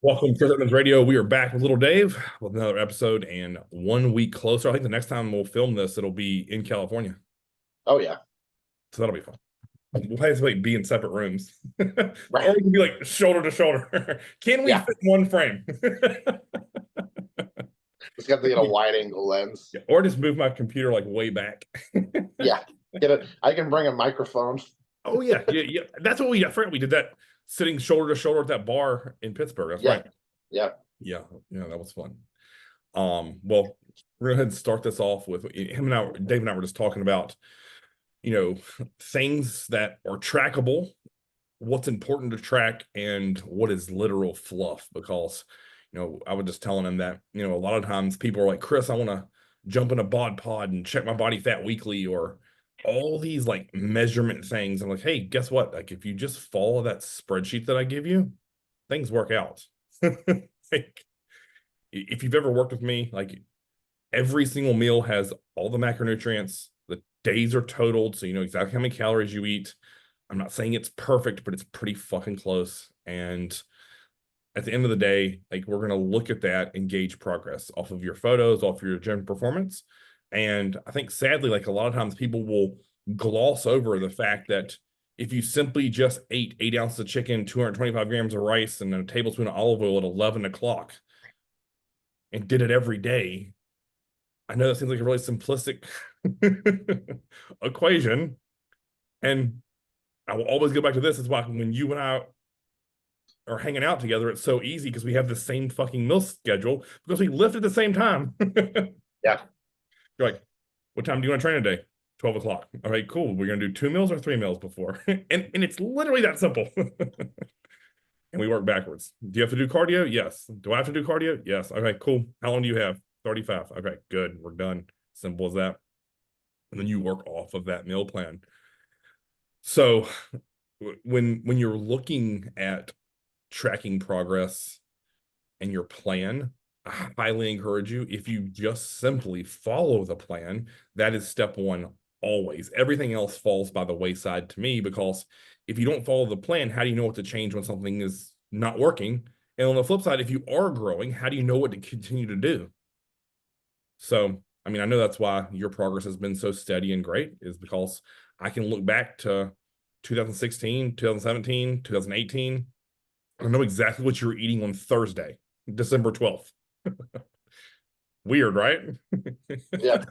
Welcome to Chris Radio. We are back with Little Dave with another episode and 1 week closer. I think the next time we'll film this, it'll be in California. Oh yeah. So that'll be fun. We'll basically be in separate rooms. Right. Or we can be like shoulder to shoulder. Can we Yeah. fit in one frame? It's got to get a wide angle lens. Or just move my computer like way back. Yeah. Get it. I can bring a microphone. Oh yeah. Yeah. That's what I forgot we did that sitting shoulder to shoulder at that bar in Pittsburgh. That's right. Yeah. Yeah, that was fun. Well, we're gonna go ahead and start this off with Dave and I were just talking about, things that are trackable, what's important to track, and what is literal fluff. Because, I was just telling him that, a lot of times people are like, Chris, I want to jump in a bod pod and check my body fat weekly, or all these like measurement things. I'm like, hey, guess what? Like, if you just follow that spreadsheet that I give you, things work out. Like, if you've ever worked with me, like every single meal has all the macronutrients, the days are totaled, so you know exactly how many calories you eat. I'm not saying it's perfect, but it's pretty fucking close. And at the end of the day, like, we're gonna look at that and gauge progress off of your photos, off of your gym performance. And I think sadly, like, a lot of times people will gloss over the fact that if you simply just ate 8 ounces of chicken, 225 grams of rice, and a tablespoon of olive oil at 11 o'clock and did it every day, I know that seems like a really simplistic equation. And I will always go back to this. Is why when you and I are hanging out together, it's so easy because we have the same fucking meal schedule because we lift at the same time. Yeah. You're like, what time do you want to train today? 12 o'clock. All right, cool. We're going to do 2 meals or 3 meals before. and it's literally that simple. And we work backwards. Do you have to do cardio? Yes. Do I have to do cardio? Yes. Okay, cool. How long do you have? 35. Okay, good. We're done. Simple as that. And then you work off of that meal plan. So when you're looking at tracking progress and your plan, I highly encourage you, if you just simply follow the plan, that is step one always. Everything else falls by the wayside to me, because if you don't follow the plan, how do you know what to change when something is not working? And on the flip side, if you are growing, how do you know what to continue to do? So, I mean, I know that's why your progress has been so steady and great, is because I can look back to 2016, 2017, 2018. I know exactly what you were eating on Thursday, December 12th. Weird, right? Yeah.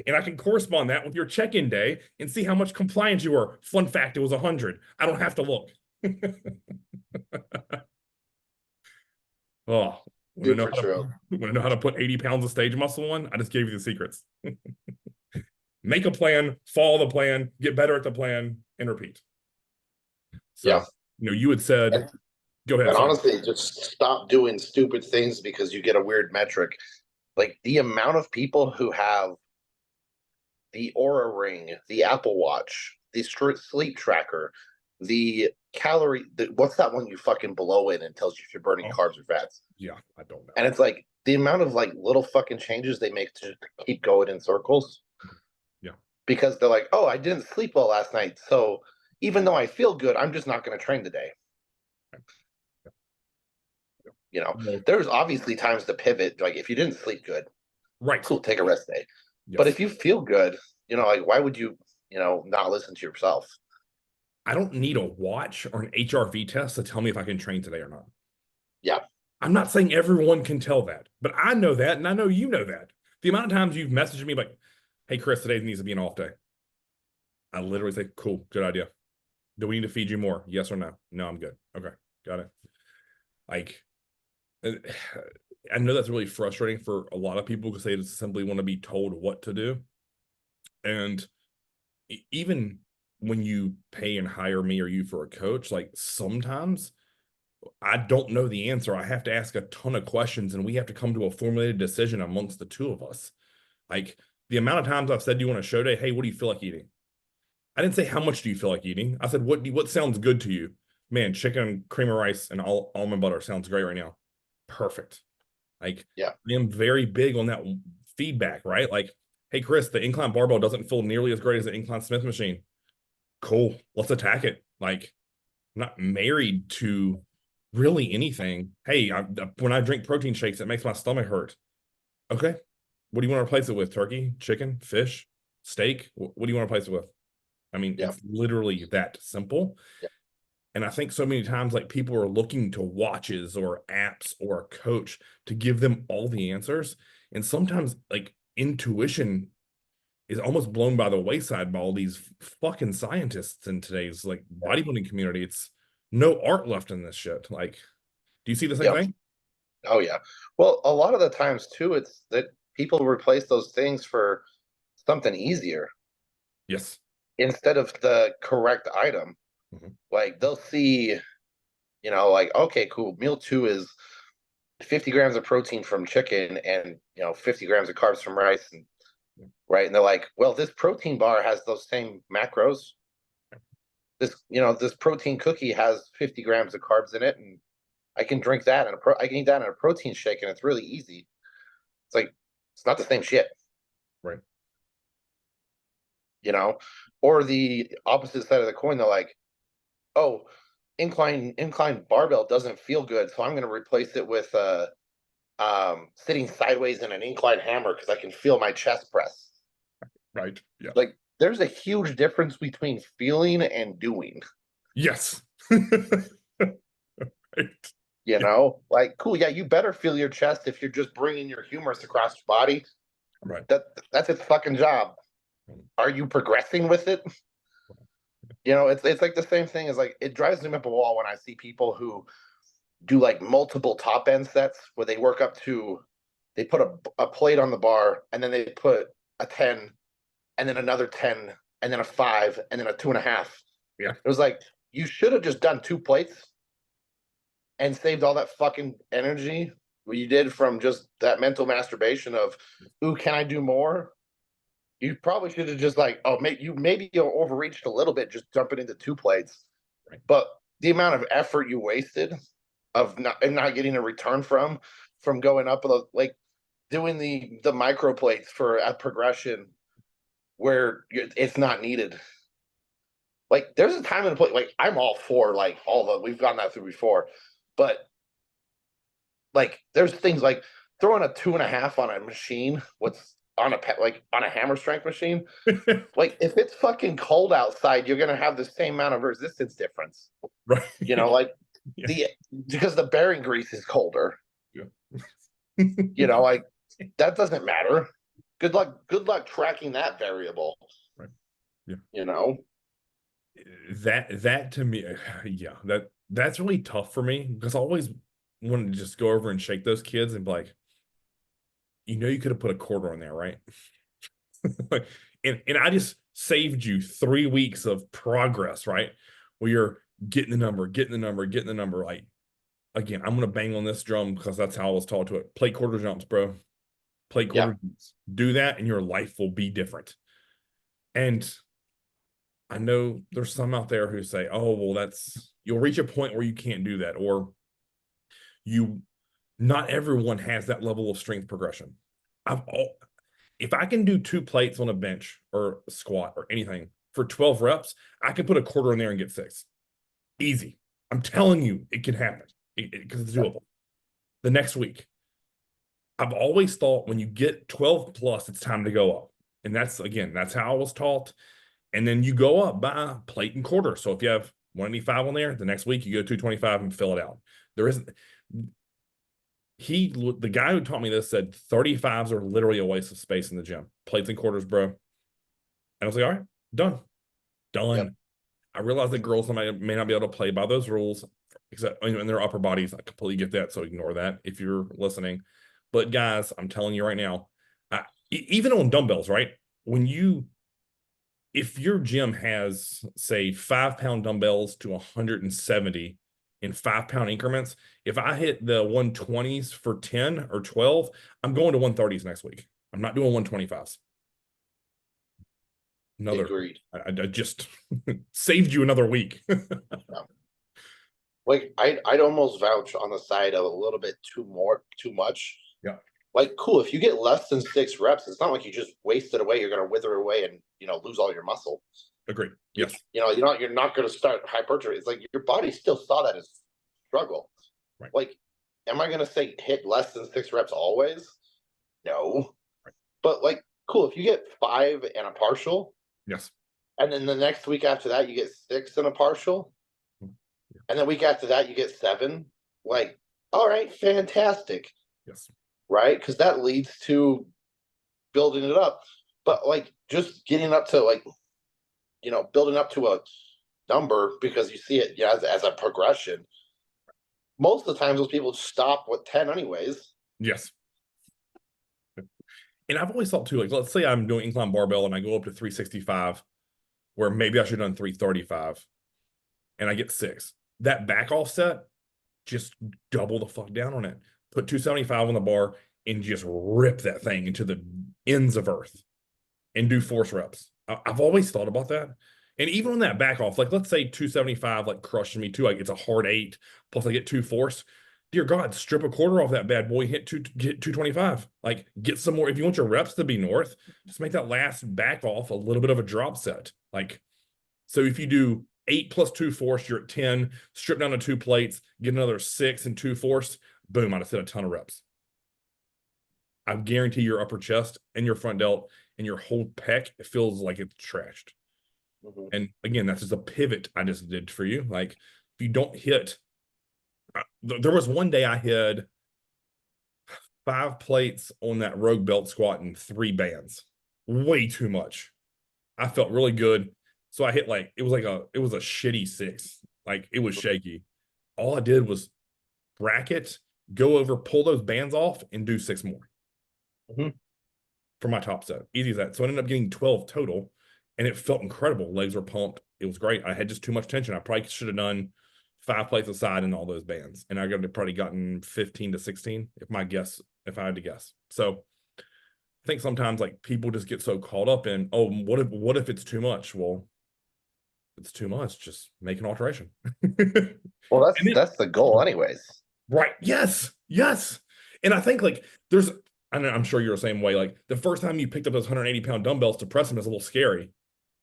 And I can correspond that with your check-in day and see how much compliant you were. Fun fact, it was 100. I don't have to look. Oh, want to know how to put 80 pounds of stage muscle on? I just gave you the secrets. Make a plan, follow the plan, get better at the plan, and repeat. So, Yeah. You had said, go ahead. And honestly, just stop doing stupid things because you get a weird metric. Like the amount of people who have the Aura Ring, the Apple Watch, the sleep tracker, the calorie, what's that one you fucking blow in and tells you if you're burning carbs or fats? Yeah, I don't know. And it's like the amount of like little fucking changes they make to keep going in circles. Yeah. Because they're like, oh, I didn't sleep well last night. So even though I feel good, I'm just not going to train today. There's obviously times to pivot. Like if you didn't sleep good, right, cool, take a rest day. Yes. But if you feel good, like why would you, not listen to yourself? I don't need a watch or an HRV test to tell me if I can train today or not. Yeah. I'm not saying everyone can tell that, but I know that, and I know you know that. The amount of times you've messaged me like, hey, Chris, today needs to be an off day. I literally say, cool, good idea. Do we need to feed you more? Yes or no? No, I'm good. Okay, got it. Like, I know that's really frustrating for a lot of people because they just simply want to be told what to do. And even when you pay and hire me or you for a coach, like sometimes I don't know the answer. I have to ask a ton of questions and we have to come to a formulated decision amongst the two of us. Like the amount of times I've said to you on a show day, hey, what do you feel like eating? I didn't say how much do you feel like eating. I said, what sounds good to you? Man, chicken, cream of rice, and almond butter sounds great right now. Perfect. Like, yeah, I am very big on that feedback, right? Like, hey, Chris, the incline barbell doesn't feel nearly as great as the incline Smith machine. Cool. Let's attack it. Like, I'm not married to really anything. Hey, when I drink protein shakes, it makes my stomach hurt. Okay. What do you want to replace it with? Turkey, chicken, fish, steak? What do you want to replace it with? I mean, Yeah. it's literally that simple. Yeah. And I think so many times, like people are looking to watches or apps or a coach to give them all the answers. And sometimes, like, intuition is almost blown by the wayside by all these fucking scientists in today's like Yeah. bodybuilding community. It's no art left in this shit. Like, do you see the same Yep. thing? Oh yeah. Well, a lot of the times too, it's that people replace those things for something easier Yes. instead of the correct item. Mhm. Like they'll see, like, okay, cool. Meal two is 50 grams of protein from chicken and 50 grams of carbs from rice, and right. And they're like, well, this protein bar has those same macros. This protein cookie has 50 grams of carbs in it, and I can drink that and I can eat that in a protein shake, and it's really easy. It's like it's not the same shit, Right. you know. Or the opposite side of the coin, they're like, oh, incline barbell doesn't feel good, so I'm going to replace it with sitting sideways in an incline hammer because I can feel my chest press. Right. Yeah. Like, there's a huge difference between feeling and doing. Yes. Right. Yeah. Like, cool, yeah, you better feel your chest if you're just bringing your humerus across your body. Right. That's its fucking job. Are you progressing with it? It's like the same thing as, like, it drives me up a wall when I see people who do like multiple top end sets where they work up to, they put a plate on the bar and then they put a 10 and then another 10 and then a 5 and then a 2.5. Yeah. It was like, you should have just done 2 plates and saved all that fucking energy what you did from just that mental masturbation of, ooh, can I do more? You probably should have just, like, oh, maybe you overreached a little bit just jumping into 2 plates. Right. But the amount of effort you wasted of not getting a return from going up, like doing the micro plates for a progression where it's not needed. Like, there's a time and a place. Like, I'm all for, like, all the, we've gone that through before, but like there's things like throwing a 2.5 on a machine. What's on on a hammer strength machine? Like, if it's fucking cold outside, you're gonna have the same amount of resistance difference. Right. Like Yeah. because the bearing grease is colder. Yeah. Like, that doesn't matter. Good luck tracking that variable. Right. Yeah. That to me, yeah, that's really tough for me because I always wanted to just go over and shake those kids and be like, you could have put a quarter on there, right? and I just saved you 3 weeks of progress, right? Where you're getting the number, getting the number, getting the number. Like, again, I'm gonna bang on this drum because that's how I was taught to it. Play quarter jumps, bro. Play quarter jumps. Do that, and your life will be different. And I know there's some out there who say, "Oh, well, you'll reach a point where you can't do that," or you. Not everyone has that level of strength progression. If I can do 2 plates on a bench or a squat or anything for 12 reps, I can put a quarter in there and get 6. Easy. I'm telling you, it can happen because it's doable. The next week, I've always thought when you get 12 plus, it's time to go up. And that's how I was taught. And then you go up by plate and quarter. So if you have 185 on there, the next week you go 225 and fill it out. There isn't. The guy who taught me this said 35s are literally a waste of space in the gym. Plates and quarters, bro. And I was like, all right, done. Yep. I realize that girls may not be able to play by those rules, except in their upper bodies. I completely get that, so ignore that if you're listening. But guys, I'm telling you right now, even on dumbbells, right? If your gym has, say, 5-pound dumbbells to 170 in 5-pound increments, if I hit the 120s for 10 or 12, I'm going to 130s next week. I'm not doing 125s. Agreed. I just saved you another week. Yeah. Like, I'd almost vouch on the side of a little bit too much. Yeah. Like, cool, if you get less than 6 reps, it's not like you just waste it away. You're going to wither away and lose all your muscle. Agreed. Yes. You're not going to start hypertrophy. It's like your body still saw that as struggle. Right. Like, am I going to say hit less than 6 reps always? No. Right. But like, cool. If you get 5 and a partial, Yes. and then the next week after that, you get 6 and a partial, Mm. Yeah. and the week after that, you get 7. Like, all right, fantastic. Yes. Right. Because that leads to building it up. But like, just getting up to like, building up to a number because you see it as a progression. Most of the times, those people stop with 10 anyways. Yes. And I've always thought too, like, let's say I'm doing incline barbell and I go up to 365, where maybe I should have done 335, and I get 6. That back offset, just double the fuck down on it. Put 275 on the bar and just rip that thing into the ends of earth and do force reps. I've always thought about that. And even on that back off, like let's say 275 like crushes me too, like it's a hard 8, plus I get 2 force. Dear God, strip a quarter off that bad boy, get 225. Like get some more. If you want your reps to be north, just make that last back off a little bit of a drop set. Like, so if you do 8 plus 2 force, you're at 10, strip down to 2 plates, get another 6 and 2 force, boom, I'd have set a ton of reps. I guarantee your upper chest and your front delt and your whole pec, it feels like it's trashed. Mm-hmm. And again, that's just a pivot I just did for you. Like if you don't hit, there was one day I hit 5 plates on that rogue belt squat and 3 bands. Way too much. I felt really good. So I hit like, it was a shitty 6. Like it was shaky. All I did was bracket, go over, pull those bands off and do 6 more. Mm-hmm. For my top set. Easy as that. So I ended up getting 12 total, and it felt incredible. Legs were pumped. It was great. I had just too much tension. I probably should have done 5 plates aside in all those bands, and I could have probably gotten 15 to 16 if I had to guess. So I think sometimes like people just get so caught up in, oh, what if it's too much? Well, if it's too much, just make an alteration. Well, And then, that's the goal, anyways. right. Yes. Yes. And I think like I'm sure you're the same way. Like the first time you picked up those 180-pound dumbbells to press them is a little scary.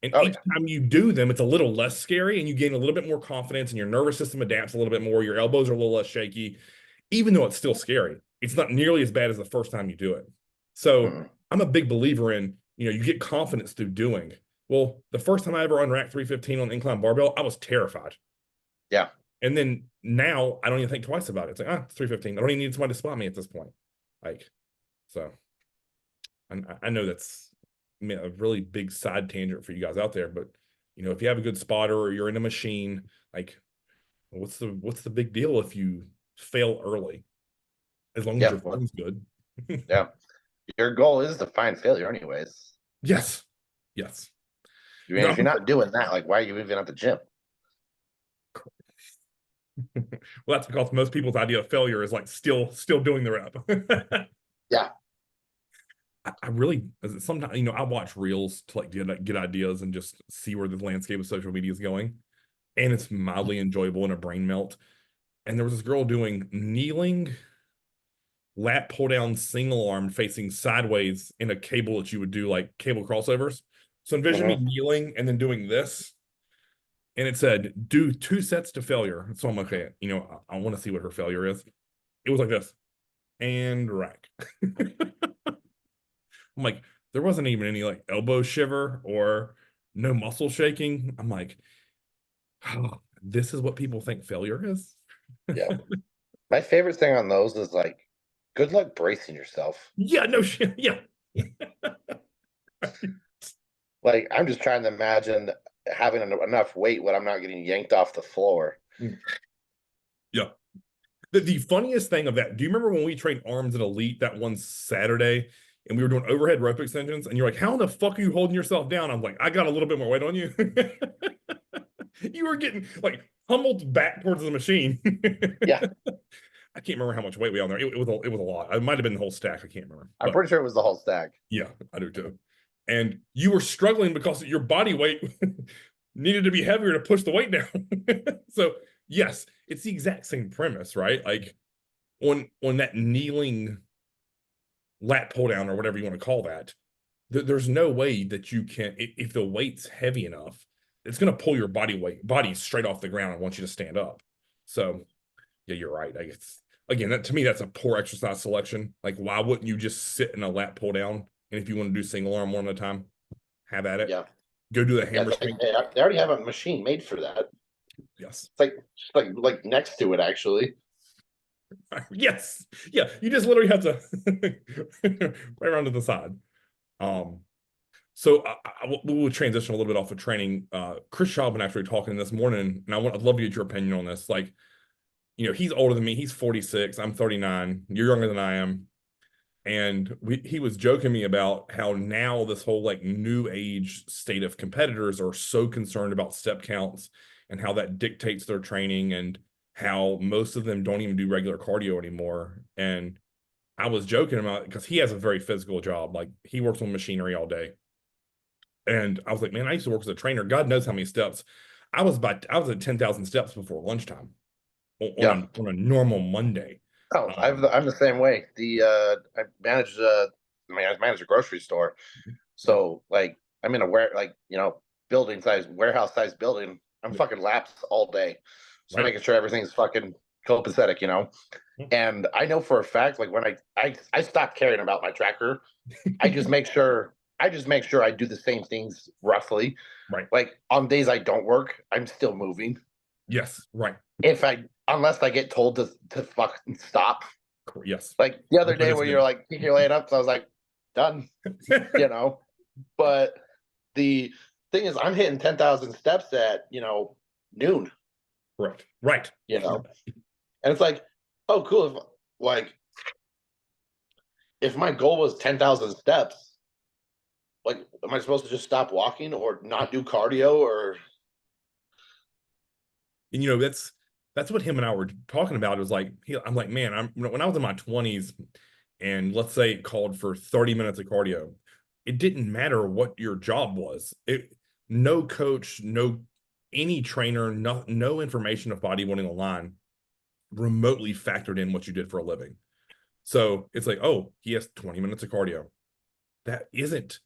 And Oh, each time you do them, it's a little less scary and you gain a little bit more confidence and your nervous system adapts a little bit more. Your elbows are a little less shaky, even though it's still scary. It's not nearly as bad as the first time you do it. So Mm-hmm. I'm a big believer in, you get confidence through doing. Well, the first time I ever unracked 315 on the incline barbell, I was terrified. Yeah. And then now I don't even think twice about it. It's like, it's 315. I don't even need somebody to spot me at this point. Like, so I know that's a really big side tangent for you guys out there, but if you have a good spotter or you're in a machine, like what's the big deal if you fail early? As long as your phone's good. Yeah. Your goal is to find failure, anyways. Yes. Yes. I mean, if you're not doing that, like, why are you even at the gym? Well, that's because most people's idea of failure is like still doing the rep. Yeah. I really sometimes I watch reels to like get ideas and just see where the landscape of social media is going, and it's mildly enjoyable and a brain melt. And there was this girl doing kneeling lat pull down single arm facing sideways in a cable that you would do like cable crossovers. So envision me kneeling and then doing this, and it said do 2 sets to failure. So I'm okay. I want to see what her failure is. It was like this and rack. I'm like, there wasn't even any like elbow shiver or no muscle shaking. I'm like, oh, this is what people think failure is. Yeah. My favorite thing on those is like, good luck bracing yourself. Yeah, no shit. Yeah. Like, I'm just trying to imagine having enough weight when I'm not getting yanked off the floor. Yeah. The funniest thing of that, do you remember when we trained arms at Elite that one Saturday and we were doing overhead rope extensions and you're like, how in the fuck are you holding yourself down? I'm like, I got a little bit more weight on you. You were getting like pummeled back towards the machine. Yeah. I can't remember how much weight we had on there. It was a lot. It might have been the whole stack. I can't remember. I'm pretty sure it was the whole stack. Yeah, I do too. And you were struggling because your body weight needed to be heavier to push the weight down. So yes, it's the exact same premise, right? Like on that kneeling lat pull down or whatever you want to call that, there's no way that you can, if the weight's heavy enough, it's going to pull your body straight off the ground and want you to stand up. So Yeah, you're right. Like it's again, that to me, that's a poor exercise selection. Like, why wouldn't you just sit in a lat pull down? And if you want to do single arm one at a time, have at it. Yeah. Go do the Yeah, hammer strength. they already have a machine made for that. Yes. It's like next to it actually. Yes. Yeah. You just literally have to right around to the side. Um, so we will transition a little bit off of training. Chris Schaub actually talking this morning, and I'd love to get your opinion on this. Like, he's older than me. He's 46. I'm 39. You're younger than I am. And he was joking me about how now this whole like new age state of competitors are so concerned about step counts and how that dictates their training and how most of them don't even do regular cardio anymore. And I was joking about it because he has a very physical job. Like he works on machinery all day. And I was like, man, I used to work as a trainer. God knows how many steps. I was at 10,000 steps before lunchtime Yeah. on a normal Monday. Oh, I'm the same way. I manage a grocery store. So like I'm in a building size, warehouse size building. I'm fucking laps all day. So Right. making sure everything's fucking copacetic, And I know for a fact, like when I stopped caring about my tracker, I just make sure I do the same things roughly. Right. Like on days I don't work, I'm still moving. Yes. Right. Unless I get told to fucking stop. Yes. Like the other day where you're like, keep your laying up, so I was like, done. But the thing is, I'm hitting 10,000 steps at noon. Correct. Right. And it's like, oh, cool. If my goal was 10,000 steps, like, am I supposed to just stop walking or not do cardio or? And that's what him and I were talking about. It was like I'm like, man, when I was in my 20s, and let's say it called for 30 minutes of cardio, it didn't matter what your job was. No coach, no any trainer, no information of bodybuilding online remotely factored in what you did for a living. So it's like, oh, he has 20 minutes of cardio. That isn't.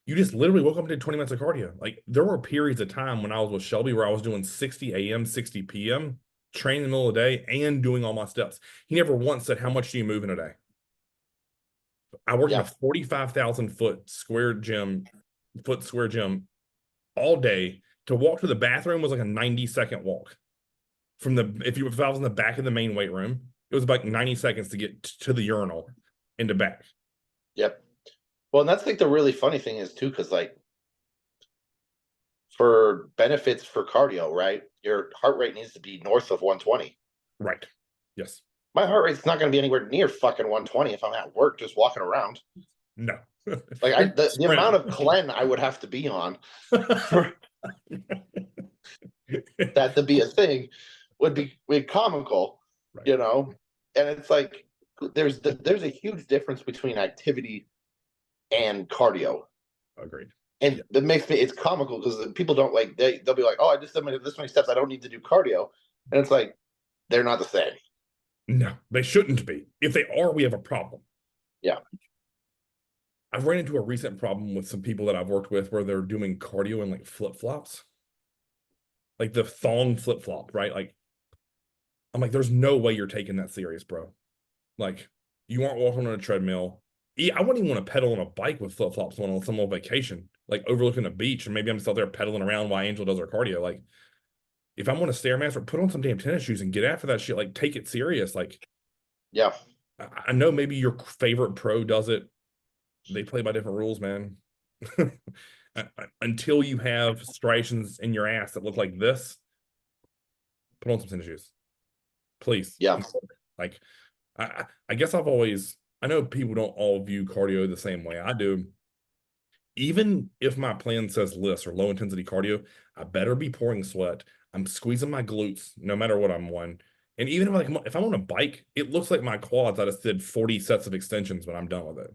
You just literally woke up and did 20 minutes of cardio. Like there were periods of time when I was with Shelby where I was doing 60 a.m., 60 p.m., training in the middle of the day and doing all my steps. He never once said, how much do you move in a day? I worked in a 45,000 foot square gym all day. To walk to the bathroom was like a 90-second walk. If I was in the back of the main weight room, it was about 90 seconds to get to the urinal and to back. Yep. Well, and that's like the really funny thing is too, because like for benefits for cardio, right? Your heart rate needs to be north of 120. Right. Yes. My heart rate's not going to be anywhere near fucking 120 if I'm at work just walking around. No. Like the amount of clen I would have to be on for that to be a thing would be comical, right. And it's like there's a huge difference between activity and cardio. Agreed. And that makes it's comical because people don't they'll be like, oh, I just did this many steps, I don't need to do cardio. And it's like they're not the same. No, they shouldn't be. If they are, we have a problem. Yeah. I've ran into a recent problem with some people that I've worked with where they're doing cardio in like flip-flops. Like the thong flip-flop, right? Like I'm like, there's no way you're taking that serious, bro. Like you aren't walking on a treadmill. I wouldn't even want to pedal on a bike with flip-flops on some little vacation, like overlooking a beach, and maybe I'm just out there pedaling around while Angel does her cardio. Like if I'm on a Stairmaster, put on some damn tennis shoes and get after that shit. Like take it serious. Like, yeah, I know maybe your favorite pro does it. They play by different rules, man. Until you have striations in your ass that look like this, put on some tennis shoes, please. Yeah. Like, I guess I know people don't all view cardio the same way I do. Even if my plan says LISS or low intensity cardio, I better be pouring sweat. I'm squeezing my glutes no matter what I'm on. And even if I'm on a bike, it looks like my quads, I just did 40 sets of extensions when I'm done with it.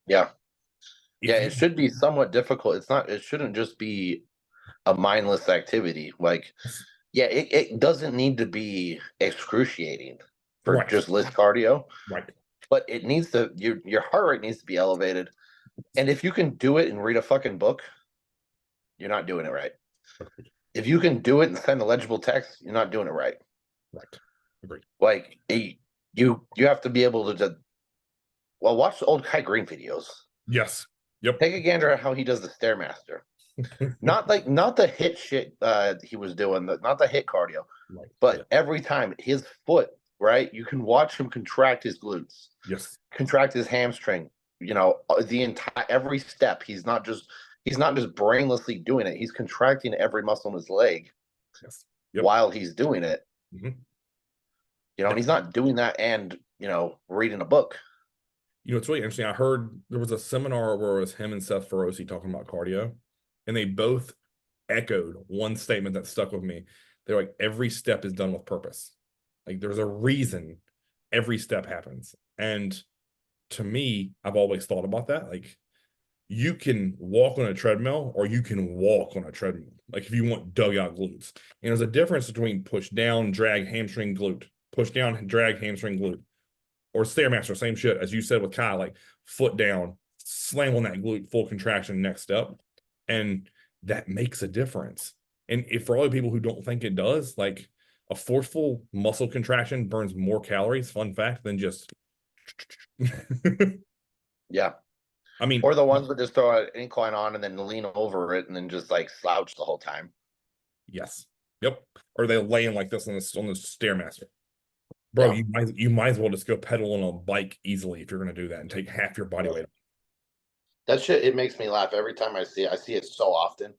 Yeah. Yeah, it should be somewhat difficult. It shouldn't just be a mindless activity. Like, yeah, it doesn't need to be excruciating for just LISS cardio. Right. But it needs to, your heart rate needs to be elevated. And if you can do it and read a fucking book, you're not doing it right. If you can do it and send a legible text, you're not doing it right. Right. Agreed. Like you have to be able to well, watch the old Kai Green videos. Yes. Yep. Take a gander at how he does the Stairmaster. Not the hit shit he was doing, not the hit cardio, Right. but Yeah. every time his foot, right? You can watch him contract his glutes, Yes. contract his hamstring. You know, the entire every step. He's not just brainlessly doing it. He's contracting every muscle in his leg Yes. Yep. while he's doing it. Mhm. You know, and he's not doing that and reading a book. You know, it's really interesting. I heard there was a seminar where it was him and Seth Feroce talking about cardio, and they both echoed one statement that stuck with me. They're like, every step is done with purpose. Like, there's a reason every step happens. And to me, I've always thought about that. Like, you can walk on a treadmill or you can walk on a treadmill. Like, if you want dugout glutes. And there's a difference between push down, drag, hamstring, glute, push down, drag, hamstring, glute. Or Stairmaster, same shit as you said with Kyle, like foot down, slam on that glute, full contraction, next step. And that makes a difference. And if for all the people who don't think it does, like a forceful muscle contraction burns more calories, fun fact, than just Yeah. I mean, Or the ones that just throw an incline on and then lean over it and then just like slouch the whole time. yes. Yep. Or they laying like this on the Stairmaster. Bro, Yeah. you might as well just go pedal on a bike easily if you're gonna do that and take half your body weight. That shit, it makes me laugh every time I see it. I see it so often.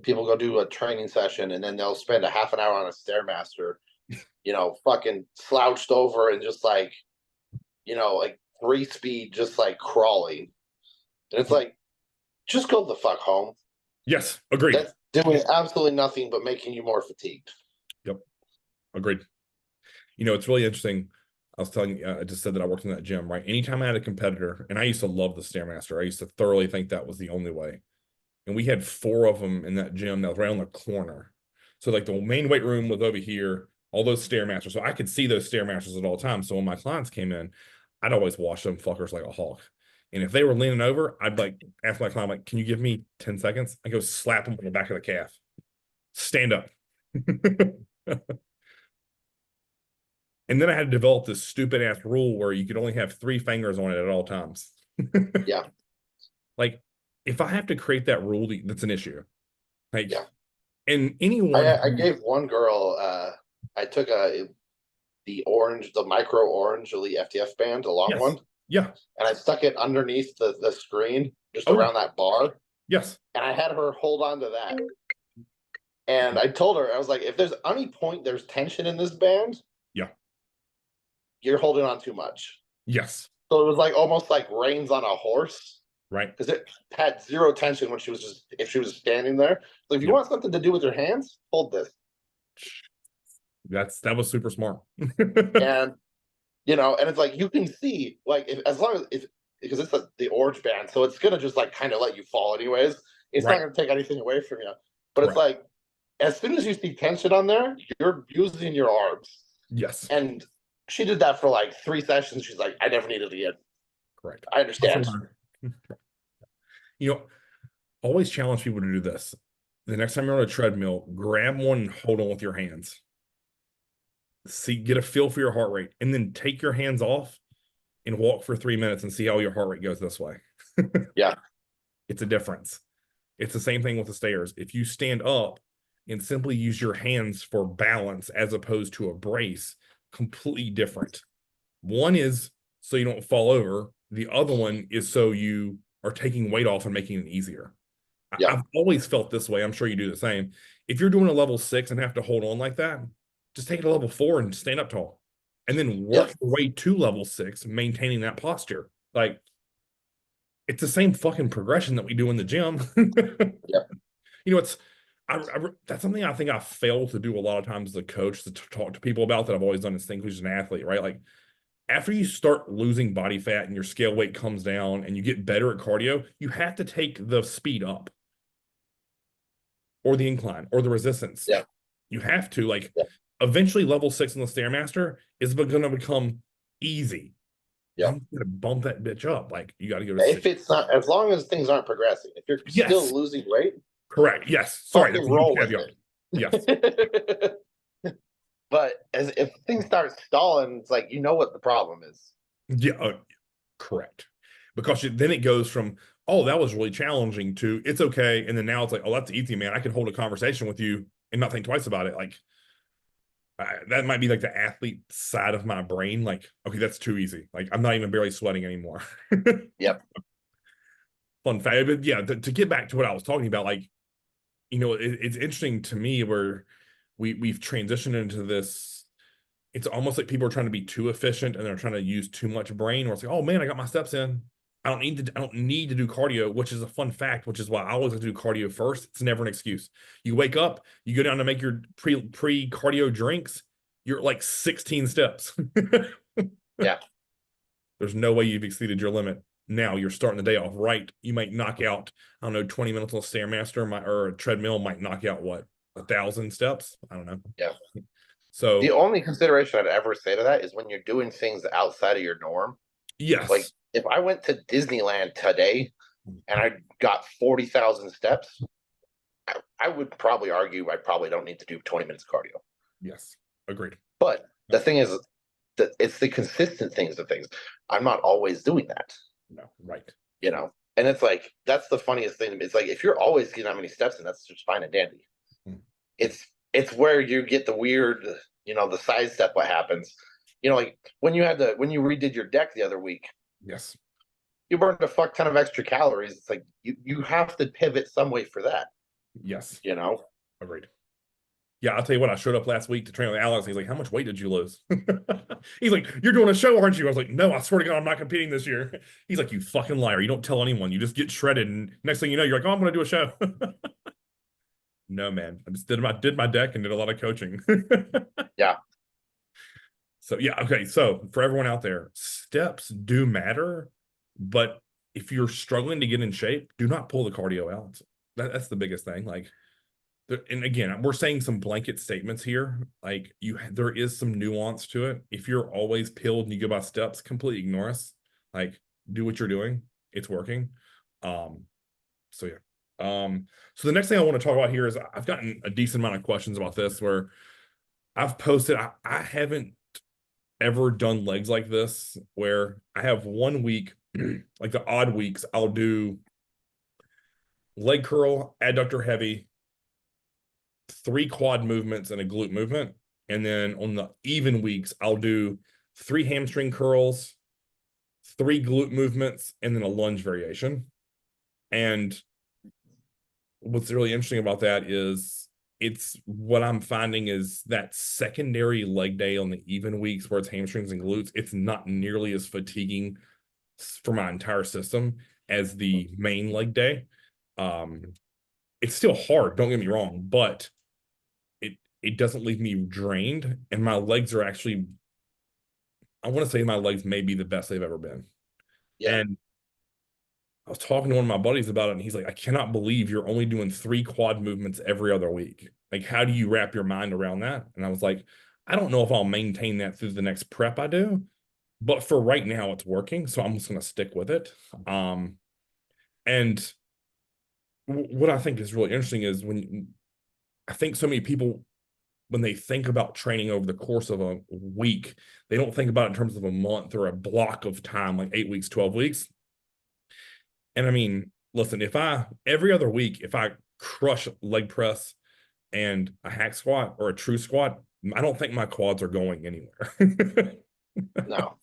People go do a training session and then they'll spend a half an hour on a Stairmaster, fucking slouched over and just like, like 3-speed, just like crawling. And it's like, just go the fuck home. Yes, agreed. That's doing absolutely nothing but making you more fatigued. Yep, agreed. You know, it's really interesting. I was telling you, I just said that I worked in that gym, right? Anytime I had a competitor, and I used to love the Stairmaster, I used to thoroughly think that was the only way. And we had 4 of them in that gym that was right on the corner. So, like, the main weight room was over here, all those Stairmasters. So I could see those Stairmasters at all times. So when my clients came in, I'd always watch them fuckers like a hawk. And if they were leaning over, I'd like ask my client, like, can you give me 10 seconds? I go slap them on the back of the calf. Stand up. And then I had to develop this stupid ass rule where you could only have 3 fingers on it at all times. Yeah. Like, if I have to create that rule, that's an issue. Like, Yeah. and anyone I gave one girl, I took the micro orange elite FTF band, a long yes. one. Yeah. And I stuck it underneath the screen, just Oh, around that bar. yes. And I had her hold on to that. And I told her, I was like, if there's any point there's tension in this band, yeah, you're holding on too much. Yes. So it was like almost like reins on a horse. Right. Because it had zero tension when if she was standing there. So if you want something to do with your hands, hold this. That was super smart. And and it's like you can see, like, as long as because it's the orange band, so it's gonna just like kind of let you fall anyways. It's not gonna take anything away from you. But it's like as soon as you see tension on there, you're using your arms. Yes. And she did that for like 3 sessions. She's like, I never needed it again. Correct. I understand. You know, always challenge people to do this. The next time you're on a treadmill, grab one and hold on with your hands. See, get a feel for your heart rate, and then take your hands off and walk for 3 minutes and see how your heart rate goes this way. Yeah. It's a difference. It's the same thing with the stairs. If you stand up and simply use your hands for balance as opposed to a brace, completely different. One is so you don't fall over. The other one is so you are taking weight off and making it easier. Yeah. I've always felt this way. I'm sure you do the same. If you're doing a level 6 and have to hold on like that, just take it to level 4 and stand up tall. And then work your way to level 6, maintaining that posture. Like, it's the same fucking progression that we do in the gym. Yeah. You know, that's something I think I fail to do a lot of times as a coach, to talk to people about, that I've always done as things as an athlete, right? Like, after you start losing body fat and your scale weight comes down and you get better at cardio, you have to take the speed up or the incline or the resistance. Yeah. You have to, like, eventually level 6 on the Stairmaster is going to become easy. Yeah. You got to bump that bitch up. Like, you got to go to if it's not, as long as things aren't progressing, if you're still losing weight. Correct. Yes. Sorry. Roll with it. Yes. But as if things start stalling, it's like you know what the problem is. Yeah, correct. Because then it goes from, oh, that was really challenging to it's okay. And then now it's like, oh, that's easy, man. I can hold a conversation with you and not think twice about it. Like, that might be like the athlete side of my brain. Like, okay, that's too easy. Like, I'm not even barely sweating anymore. Yep. Fun fact. But yeah, to get back to what I was talking about, like, it's interesting to me where we've transitioned into this. It's almost like people are trying to be too efficient and they're trying to use too much brain. Or it's like, oh man, I got my steps in. I don't need to do cardio, which is a fun fact, which is why I always like to do cardio first. It's never an excuse. You wake up, you go down to make your pre cardio drinks, you're at like 16 steps. Yeah. There's no way you've exceeded your limit. Now you're starting the day off right. You might knock out, I don't know, 20 minutes on a Stairmaster or a treadmill might knock out what, 1,000 steps? I don't know. Yeah. The So only consideration I'd ever say to that is when you're doing things outside of your norm. Like yes. if I went to Disneyland today and I got 40,000 steps, I would probably argue I probably don't need to do 20 minutes of cardio. Yes. Agreed. But the thing is that it's the consistent things of things. I'm not always doing that, No, right. you know? And it's like, that's the funniest thing. It's like, if you're always getting that many steps, and that's just fine and dandy. Hmm. It's where you get the weird, the sidestep, what happens. Like when you redid your deck the other week, Yes. you burned a fuck ton of extra calories. It's like you have to pivot some way for that, Yes. Agreed. Yeah, I'll tell you what, I showed up last week to train with Alex. And he's like, how much weight did you lose? He's like, you're doing a show, aren't you? I was like, no, I swear to God, I'm not competing this year. He's like, you fucking liar. You don't tell anyone. You just get shredded. And next thing you know, you're like, oh, I'm going to do a show. No, man. I just did my deck and did a lot of coaching. Yeah. So, yeah. Okay. So for everyone out there, steps do matter. But if you're struggling to get in shape, do not pull the cardio out. That's the biggest thing. Like, and again, we're saying some blanket statements here. Like there is some nuance to it. If you're always pilled and you go by steps, completely ignore us. Like, do what you're doing. It's working. So yeah. So the next thing I want to talk about here is I've gotten a decent amount of questions about this where I've posted, I haven't ever done legs like this where I have 1 week, like the odd weeks, I'll do leg curl, adductor heavy, 3 quad movements and a glute movement. And then on the even weeks, I'll do 3 hamstring curls, 3 glute movements, and then a lunge variation. And what's really interesting about that is it's what I'm finding is that secondary leg day on the even weeks where it's hamstrings and glutes, it's not nearly as fatiguing for my entire system as the main leg day. It's still hard, don't get me wrong, but it doesn't leave me drained, and my legs are actually, I want to say my legs may be the best they've ever been. Yeah. And I was talking to one of my buddies about it, and he's like, I cannot believe you're only doing 3 quad movements every other week. Like, how do you wrap your mind around that? And I was like, I don't know if I'll maintain that through the next prep I do, but for right now it's working, so I'm just going to stick with it. And what I think is really interesting is when I think so many people, when they think about training over the course of a week, they don't think about it in terms of a month or a block of time, like 8 weeks, 12 weeks. And I mean, listen, every other week, if I crush leg press and a hack squat or a true squat, I don't think my quads are going anywhere. No.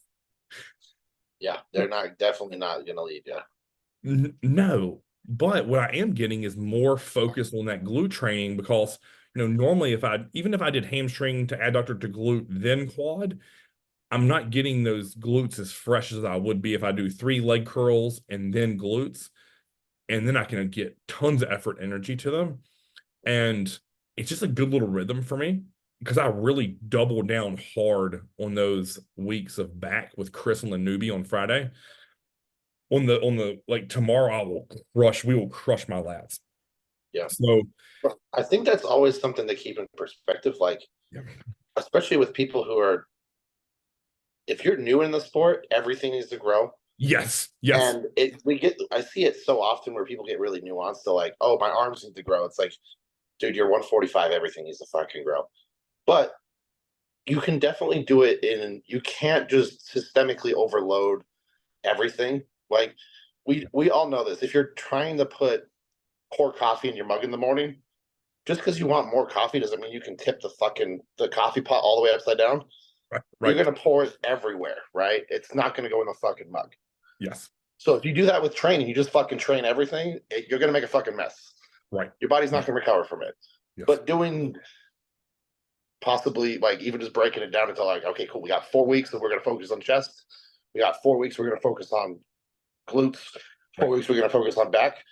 Yeah, they're definitely not going to leave you. No, but what I am getting is more focus on that glute training because, normally even if I did hamstring to adductor to glute, then quad, I'm not getting those glutes as fresh as I would be if I do 3 leg curls and then glutes, and then I can get tons of effort energy to them. And it's just a good little rhythm for me because I really double down hard on those weeks of back with Chris and the newbie on Friday. On the like tomorrow, we will crush my lats. Yeah. So I think that's always something to keep in perspective. Like, yeah. Especially with people who are, if you're new in the sport, everything needs to grow. Yes. And I see it so often where people get really nuanced. They're like, oh, my arms need to grow. It's like, dude, you're 145. Everything needs to fucking grow. But you can definitely do it you can't just systemically overload everything. Like we all know this. If you're trying to put pour coffee in your mug in the morning, just because you want more coffee doesn't mean you can tip the coffee pot all the way upside down. Right. You're Right. gonna pour it everywhere, right? It's not gonna go in the fucking mug. Yes. So if you do that with training, you just fucking train everything, you're gonna make a fucking mess. Right. Your body's not Right. gonna recover from it. Yes. But doing possibly like even just breaking it down into like, okay, cool, we got 4 weeks and we're gonna focus on chest. We got 4 weeks, we're gonna focus on glutes. Four Right. weeks, we're gonna focus on back,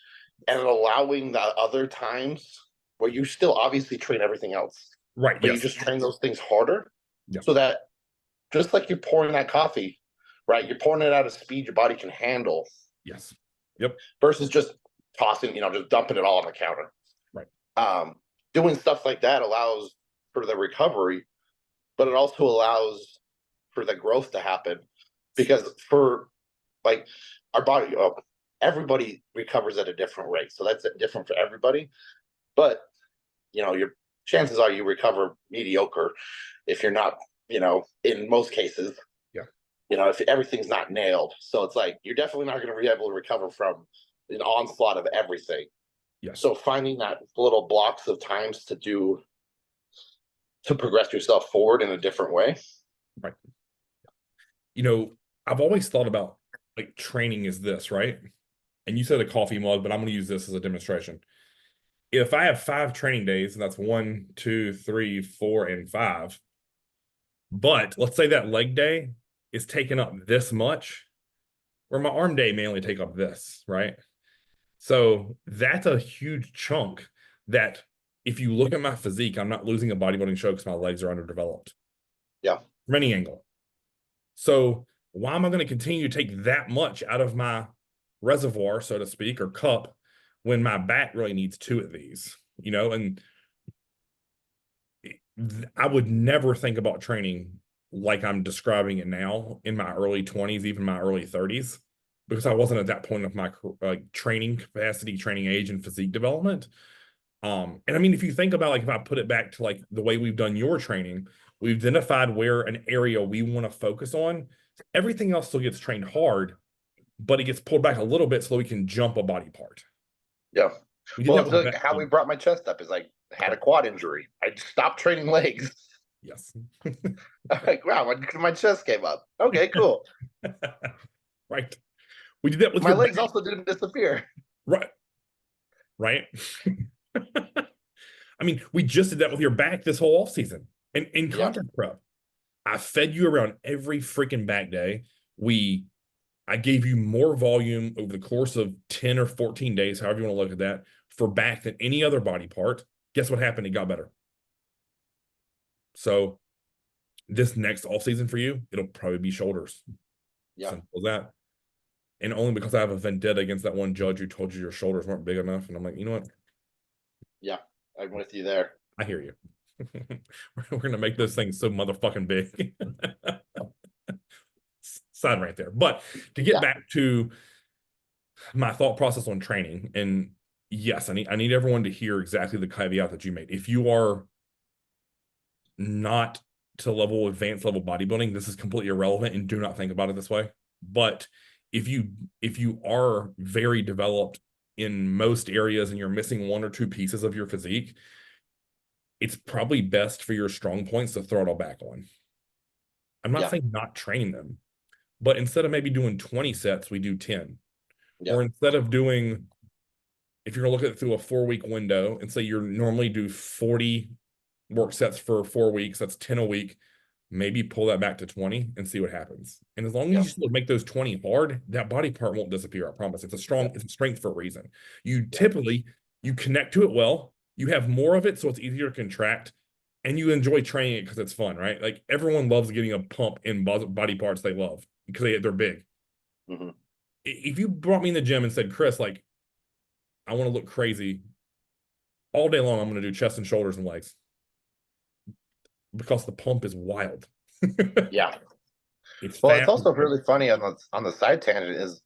and allowing the other times where you still obviously train everything else, Right. but you Yes. just train those things harder, Yeah. so that just like you're pouring that coffee, right? You're pouring it at a speed your body can handle, Yes. Yep. versus just tossing, just dumping it all on the counter. Right. Um, Doing stuff like that allows for the recovery, but it also allows for the growth to happen, because for like our body, everybody recovers at a different rate, so that's different for everybody. But your chances are you recover mediocre if you're not, in most cases, Yeah. if everything's not nailed. So it's like you're definitely not going to be able to recover from an onslaught of everything. Yes. So finding that little blocks of times to progress yourself forward in a different way. Right. I've always thought about like training is this, right? And you said a coffee mug, but I'm going to use this as a demonstration. If I have 5 training days, and that's 1, 2, 3, 4, and 5, but let's say that leg day is taking up this much, where my arm day may only take up this, right? So that's a huge chunk that if you look at my physique, I'm not losing a bodybuilding show because my legs are underdeveloped. Yeah. From any angle. So why am I going to continue to take that much out of my reservoir, so to speak, or cup, when my back really needs 2 of these? And I would never think about training like I'm describing it now in my early 20s, even my early 30s, because I wasn't at that point of my training capacity, training age, and physique development. And I mean, if you think about like if I put it back to like the way we've done your training, we've identified where an area we want to focus on. Everything else still gets trained hard, but it gets pulled back a little bit so we can jump a body part. Yeah. We did Well, that it's with like how we brought my chest up is like I had a quad injury. I stopped training legs. Yes. I'm like, wow, my chest came up. Okay, cool. Right. We did that with My your legs back. also didn't disappear. Right. Right. I mean, we just did that with your back this whole off season and in contact prep. I fed you around every freaking back day. I gave you more volume over the course of 10 or 14 days, however you want to look at that, for back than any other body part. Guess what happened? It got better. So this next off season for you, it'll probably be shoulders. Yeah. Simple as that. And only because I have a vendetta against that one judge who told you your shoulders weren't big enough. And I'm like, you know what? Yeah, I'm with you there. I hear you. We're going to make those things so motherfucking big. Side right there. But to get back to my thought process on training, and yes, I need everyone to hear exactly the caveat that you made. If you are not to advanced level bodybuilding, this is completely irrelevant, and do not think about it this way. But if you are very developed in most areas and you're missing 1 or 2 pieces of your physique, it's probably best for your strong points to throttle back on. I'm not saying not train them, but instead of maybe doing 20 sets, we do 10. Or instead of doing, if you're gonna look at it through a 4-week window and say you normally do 40 work sets for 4 weeks, that's 10 a week, maybe pull that back to 20 and see what happens. And as long as you still make those 20 hard, that body part won't disappear. I promise. It's a strength for a reason. You typically, you connect to it well, you have more of it, so it's easier to contract, and you enjoy training it because it's fun, right? Like everyone loves getting a pump in body parts they love because they're big. Mm-hmm. If you brought me in the gym and said, Chris, like, I want to look crazy all day long, I'm going to do chest and shoulders and legs, because the pump is wild. Yeah. It's Well, fast. it's also really funny on the side tangent is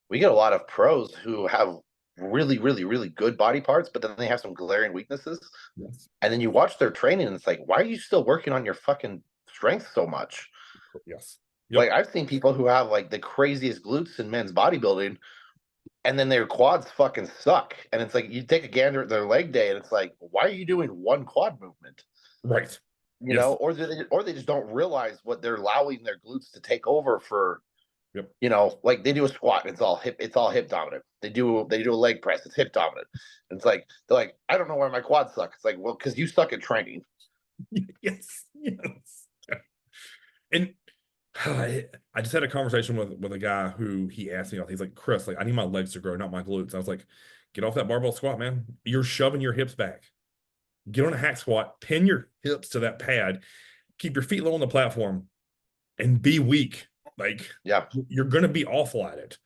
we get a lot of pros who have really, really, really good body parts, but then they have some glaring weaknesses. Yes. And then you watch their training and it's like, why are you still working on your fucking strength so much. Yes. Like Yep. I've seen people who have like the craziest glutes in men's bodybuilding, and then their quads fucking suck. And it's like you take a gander at their leg day, and it's like, why are you doing one quad movement? Right. You Yes. know, or they just don't realize what they're allowing their glutes to take over for. Yep. You know, like they do a squat, and it's all hip dominant. They do a leg press, it's hip dominant. And it's like they're like, I don't know why my quads suck. It's like, well, because you suck at training. Yes. Yes. And I just had a conversation with a guy who he asked me, he's like, Chris, like I need my legs to grow, not my glutes. I was like, get off that barbell squat, man. You're shoving your hips back. Get on a hack squat, pin your hips to that pad, keep your feet low on the platform, and be weak. Like, Yeah. you're gonna be awful at it.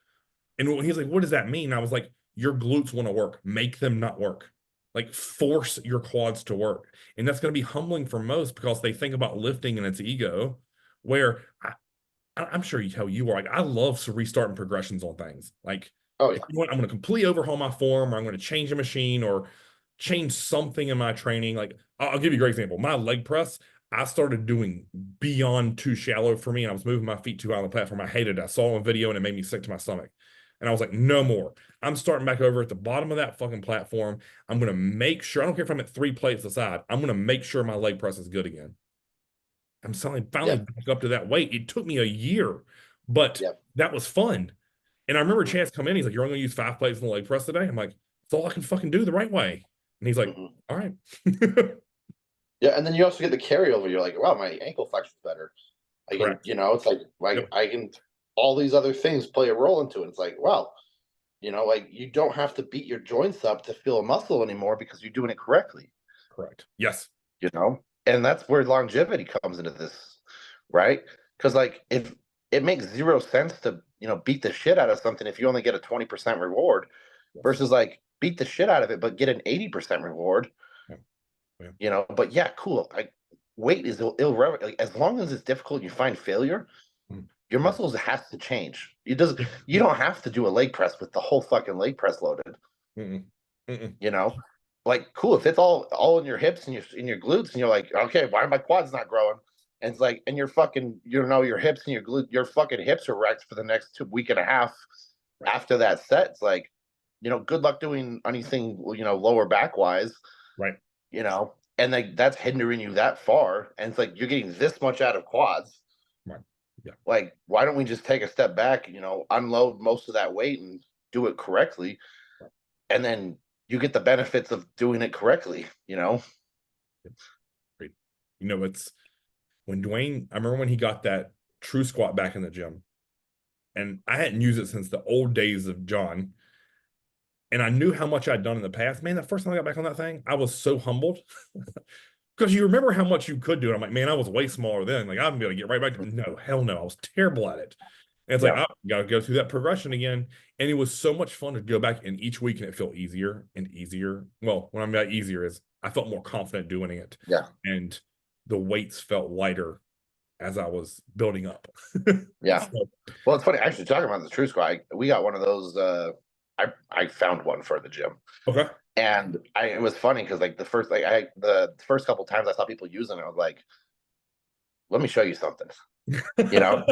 And he's like, what does that mean? I was like, your glutes want to work. Make them not work. Like, force your quads to work. And that's going to be humbling for most because they think about lifting and its ego, where I'm sure how you are. Like, I love restarting progressions on things. Like, Oh you yeah. know what, I'm going to completely overhaul my form, or I'm going to change a machine or change something in my training. Like, I'll give you a great example. My leg press, I started doing beyond too shallow for me, and I was moving my feet too high on the platform. I hated it. I saw a video and it made me sick to my stomach. And I was like, no more. I'm starting back over at the bottom of that fucking platform. I'm going to make sure, I don't care if I'm at 3 plates aside, I'm going to make sure my leg press is good again. I'm finally Yep. back up to that weight. It took me a year, but Yep. that was fun. And I remember Mm-hmm. Chance come in. He's like, "You're only gonna use 5 plates in the leg press today." I'm like, "That's all I can fucking do the right way." And he's like, Mm-hmm. "All right." Yeah, and then you also get the carryover. You're like, wow, my ankle flexion's better. I can, Correct. you know, it's like Yep. I can. All these other things play a role into it. It's like, well, you know, like you don't have to beat your joints up to feel a muscle anymore because you're doing it correctly. Correct. Yes. You know, and that's where longevity comes into this, right? Because like if it makes zero sense to beat the shit out of something if you only get a 20% reward Yes. versus like beat the shit out of it but get an 80% reward. Yeah. Yeah. But yeah, cool. Weight is irrelevant. Like, as long as it's difficult, you find failure. Mm. Your Right. muscles has to change. You does. Yeah. You don't have to do a leg press with the whole fucking leg press loaded. Mm-mm. Mm-mm. You know, like cool if it's all in your hips and your glutes, and you're like, okay, why are my quads not growing? And it's like, and you're fucking, your hips and your fucking hips are wrecked for the next week and a half Right. after that set. It's like, good luck doing anything, lower back wise. Right. And like that's hindering you that far, and it's like you're getting this much out of quads. Right. Yeah. Like, why don't we just take a step back, unload most of that weight and do it correctly, Right. and then you get the benefits of doing it correctly. Yep. Great. It's when Dwayne, I remember when he got that true squat back in the gym, and I hadn't used it since the old days of John. And I knew how much I'd done in the past. Man, the first time I got back on that thing, I was so humbled. Because you remember how much you could do. And I'm like, man, I was way smaller then. Like, I'm going to get right back to it. No, hell no. I was terrible at it. And it's like, Yeah. I got to go through that progression again. And it was so much fun to go back and each week and it felt easier and easier. Well, what I mean by easier is I felt more confident doing it. Yeah. And the weights felt lighter as I was building up. Yeah. So, Well, it's funny actually talking about the true squat. We got one of those. I found one for the gym, okay. and it was funny because like the first couple times I saw people using it, I was like, let me show you something. You know,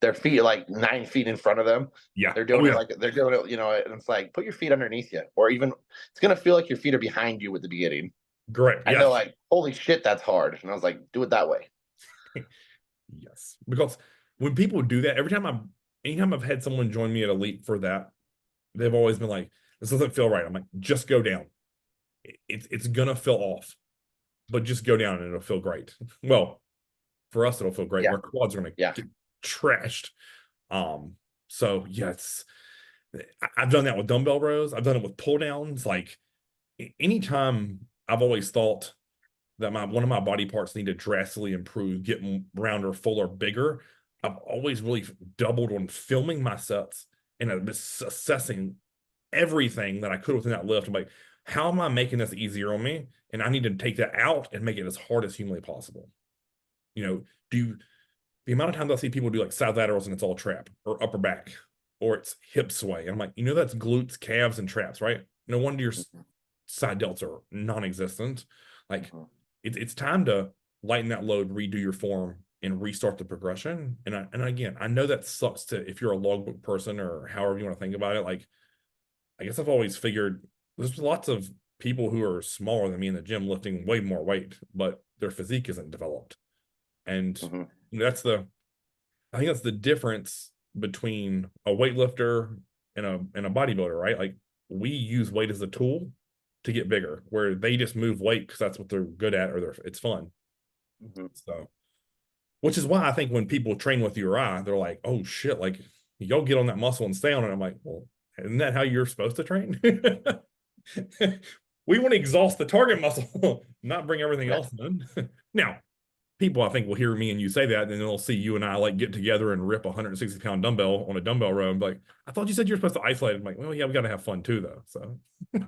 their feet are like 9 feet in front of them. Yeah. They're doing Oh, it yeah. like they're doing it, and it's like put your feet underneath you, or even it's gonna feel like your feet are behind you at the beginning. Great. And they're like, holy shit, that's hard. And I was like, do it that way. Yes. Because when people do that, anytime I've had someone join me at Elite for that, they've always been like, this doesn't feel right. I'm like, just go down. It's gonna feel off, but just go down and it'll feel great. Well, for us, it'll feel great. Yeah. Our quads are gonna Yeah. get trashed. So yes, I've done that with dumbbell rows. I've done it with pull downs. Like anytime I've always thought that one of my body parts need to drastically improve, get rounder, fuller, bigger. I've always really doubled on filming my sets and assessing everything that I could within that lift. I'm like, how am I making this easier on me? And I need to take that out and make it as hard as humanly possible. The amount of times I see people do like side laterals and it's all trap or upper back or it's hip sway. And I'm like, that's glutes, calves, and traps, right? No wonder your side delts are non-existent. Like it's time to lighten that load, redo your form, and restart the progression. And again, I know that sucks to if you're a logbook person or however you want to think about it. Like, I guess I've always figured there's lots of people who are smaller than me in the gym lifting way more weight, but their physique isn't developed. And Hmm. that's I think that's the difference between a weightlifter and a bodybuilder, right? Like we use weight as a tool to get bigger, where they just move weight because that's what they're good at or it's fun. Hmm. So, which is why I think when people train with you or they're like, "Oh shit, like y'all get on that muscle and stay on it." I'm like, "Well, isn't that how you're supposed to train?" We want to exhaust the target muscle, not bring everything Yeah. else in. Now, people I think will hear me and you say that, and then they'll see you and I like get together and rip a 160-pound dumbbell on a dumbbell row and be like, I thought you said you're supposed to isolate it. I'm like, well, yeah, we got to have fun too, though. So there's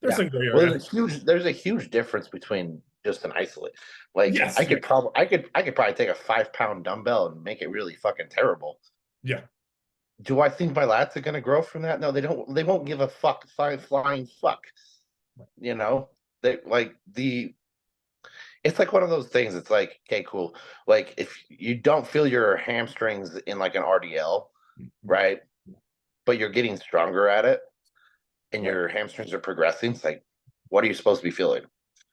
Yeah. some gray Well, area. there's a huge difference between just an isolate. Like Yes, yeah, I could probably take a 5 pound dumbbell and make it really fucking terrible. yeah, Do I think my lats are gonna grow from that? No, they don't. They won't give a flying fuck. You know, they like the. It's like one of those things. It's like, okay, cool. Like if you don't feel your hamstrings in like an RDL, right? But you're getting stronger at it, and right. your hamstrings are progressing. It's like, what are you supposed to be feeling?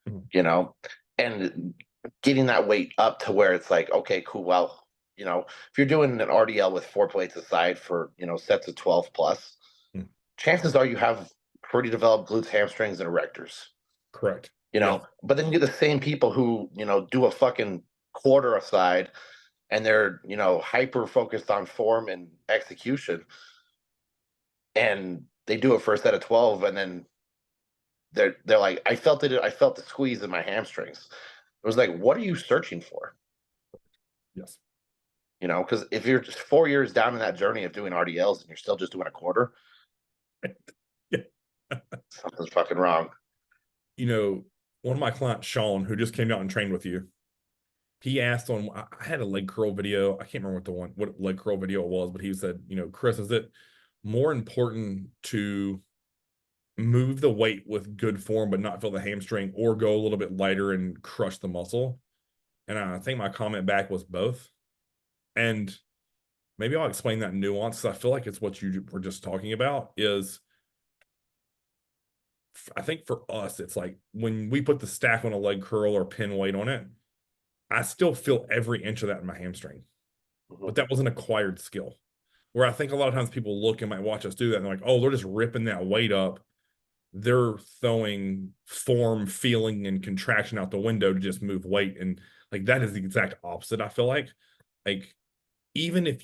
Mhm. You know, and getting that weight up to where it's like, okay, cool. Well, if you're doing an RDL with 4 plates aside for sets of 12 plus, Mhm. chances are you have pretty developed glutes, hamstrings, and erectors. Correct. Yes. But then you get the same people who do a fucking quarter aside, and they're hyper focused on form and execution, and they do it for a set of 12, and then they're like, I felt it, I felt the squeeze in my hamstrings. It was like, what are you searching for? Yes. Because if you're just 4 years down in that journey of doing RDLs and you're still just doing a quarter, Yeah. something's fucking wrong. You know, one of my clients, Sean, who just came out and trained with you, he asked I had a leg curl video. I can't remember what leg curl video it was, but he said, Chris, is it more important to move the weight with good form but not feel the hamstring, or go a little bit lighter and crush the muscle? And I think my comment back was both. And maybe I'll explain that nuance, because I feel like it's what you were just talking about. Is I think for us, it's like when we put the stack on a leg curl or pin weight on it, I still feel every inch of that in my hamstring. Mhm. But that was an acquired skill. Where I think a lot of times people look and might watch us do that and they're like, oh, they're just ripping that weight up. They're throwing form, feeling, and contraction out the window to just move weight. And like that is the exact opposite, I feel like. Like, even if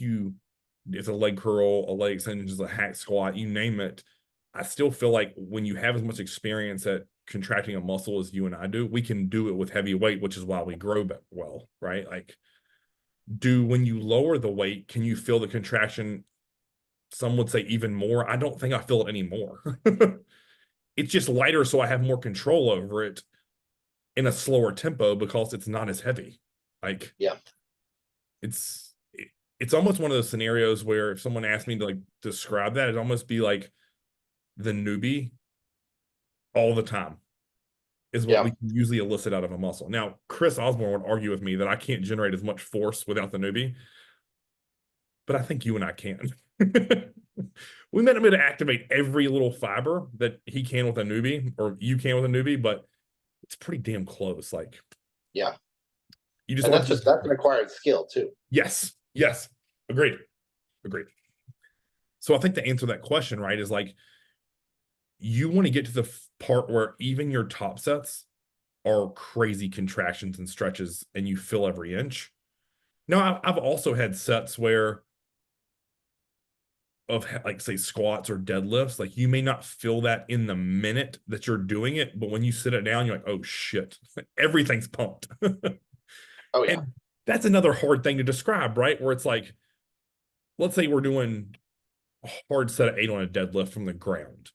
it's a leg curl, a leg extension, a hack squat, you name it, I still feel like when you have as much experience at contracting a muscle as you and I do, we can do it with heavy weight, which is why we grow well, right? Like, when you lower the weight, can you feel the contraction? Some would say even more. I don't think I feel it anymore. It's just lighter, so I have more control over it in a slower tempo because it's not as heavy. Like, Yeah. it's it's almost one of those scenarios where if someone asked me to like describe that, it'd almost be like the newbie all the time is what we Yeah. can usually elicit out of a muscle. Now, Chris Osborne would argue with me that I can't generate as much force without the newbie, but I think you and I can. We might not be able to activate every little fiber that he can with a newbie or you can with a newbie, but it's pretty damn close. Like, Yeah. you just And want to that's an acquired skill too. yes, yes, agreed, agreed. So I think the answer to that question, right, is like you want to get to the part where even your top sets are crazy contractions and stretches and you fill every inch. Now, I've also had sets where of like say squats or deadlifts, like you may not feel that in the minute that you're doing it, but when you sit it down, you're like, oh shit, everything's pumped. Oh yeah. And that's another hard thing to describe, right? Where it's like, let's say we're doing a hard set of 8 on a deadlift from the ground.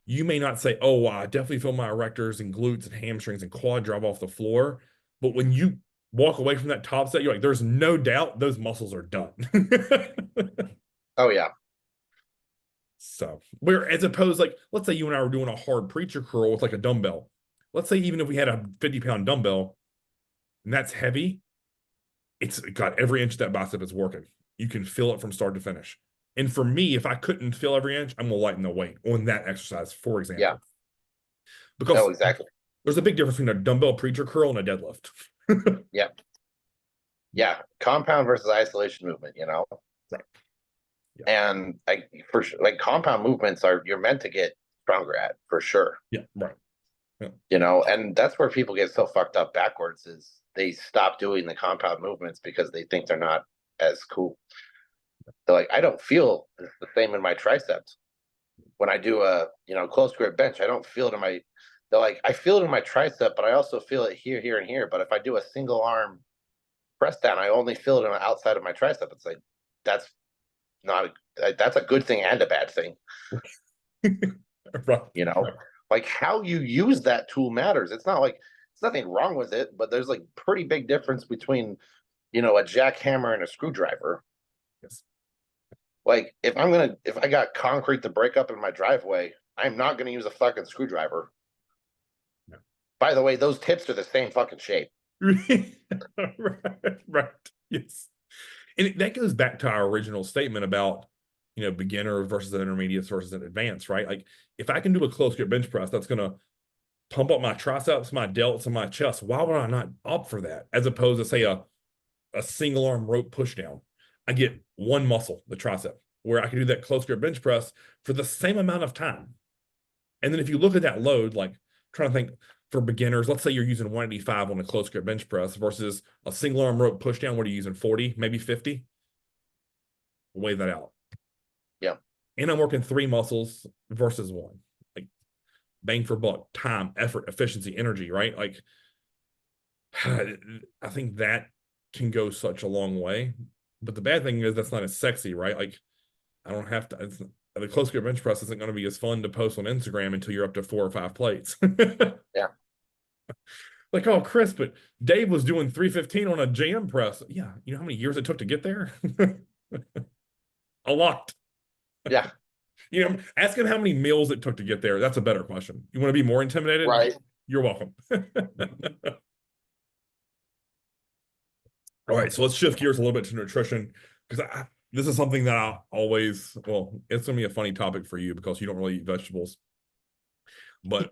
You may not say, oh, I definitely feel my erectors and glutes and hamstrings and quad drive off the floor. But when you walk away from that top set, you're like, there's no doubt those muscles are done. Oh yeah. So, where as opposed, like, let's say you and I were doing a hard preacher curl with like a dumbbell. Let's say even if we had a 50-pound dumbbell, and that's heavy, it's got every inch of that bicep is working. You can feel it from start to finish. And for me, if I couldn't feel every inch, I'm gonna lighten the weight on that exercise, for Yeah. example. Because No, exactly. there's a big difference between a dumbbell preacher curl and a deadlift. Yeah. Yeah. Compound versus isolation movement, you know? Right. Yeah. And for sure, like compound movements you're meant to get stronger at for sure. Yeah, right. Yeah. You know, and that's where people get so fucked up backwards is they stop doing the compound movements because they think they're not as cool. They're like, I don't feel the same in my triceps. When I do a, close grip bench, I don't feel it in my, they're like, I feel it in my tricep, but I also feel it here, here, and here. But if I do a single arm press down, I only feel it on the outside of my tricep. It's like, that's not, that's a good thing and a bad thing. Right. You know, Right. like how you use that tool matters. It's not like, it's nothing wrong with it, but there's like pretty big difference between, a jackhammer and a screwdriver. Yes. Like if I got concrete to break up in my driveway, I'm not gonna use a fucking screwdriver. No. By the way, those tips are the same fucking shape. Right. Right. Yes. And that goes back to our original statement about, beginner versus an intermediate versus an advanced, right? Like if I can do a close grip bench press, that's gonna pump up my triceps, my delts, and my chest. Why would I not opt for that? As opposed to say a single arm rope push down. I get one muscle, the tricep, where I can do that close grip bench press for the same amount of time. And then if you look at that load, like trying to think for beginners, let's say you're using 185 on a close grip bench press versus a single arm rope push down. What are you using? 40, maybe 50? Weigh that out. Yeah. And I'm working 3 muscles versus 1. Like bang for buck, time, effort, efficiency, energy, right? Like I think that can go such a long way. But the bad thing is that's not as sexy, right? Like I don't have to. The close grip bench press isn't going to be as fun to post on Instagram until you're up to 4 or 5 plates. Yeah. Like, oh, Chris, but Dave was doing 315 on a jam press. Yeah, you know how many years it took to get there? A lot. Yeah. Ask him how many meals it took to get there. That's a better question. You want to be more intimidated? Right. You're welcome. All right, so let's shift gears a little bit to nutrition because this is something that I always, well, it's going to be a funny topic for you because you don't really eat vegetables. But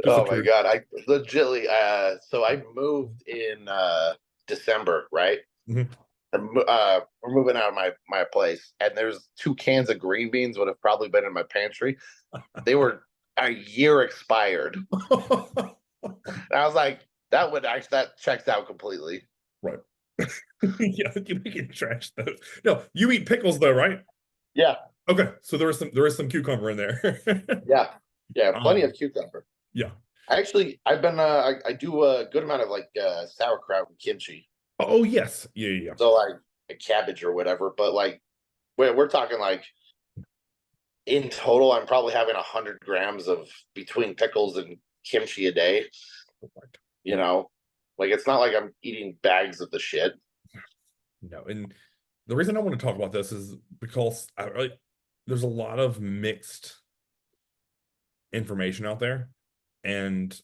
oh my God. I legitimately, so I moved in December, right? Mm-hmm. We're moving out of my place, and there's 2 cans of green beans would have probably been in my pantry. They were a year expired. And I was like, that checks out completely. Right. Yeah, you can trash those. No, you eat pickles though, right? Yeah. Okay, so there is some cucumber in there. Yeah, plenty of cucumber. Yeah. I've been I do a good amount of like sauerkraut and kimchi. Oh yes, yeah. So like a cabbage or whatever, but like we're talking like in total, I'm probably having 100 grams of between pickles and kimchi a day. Like it's not like I'm eating bags of the shit. No, and the reason I want to talk about this is because there's a lot of mixed information out there, and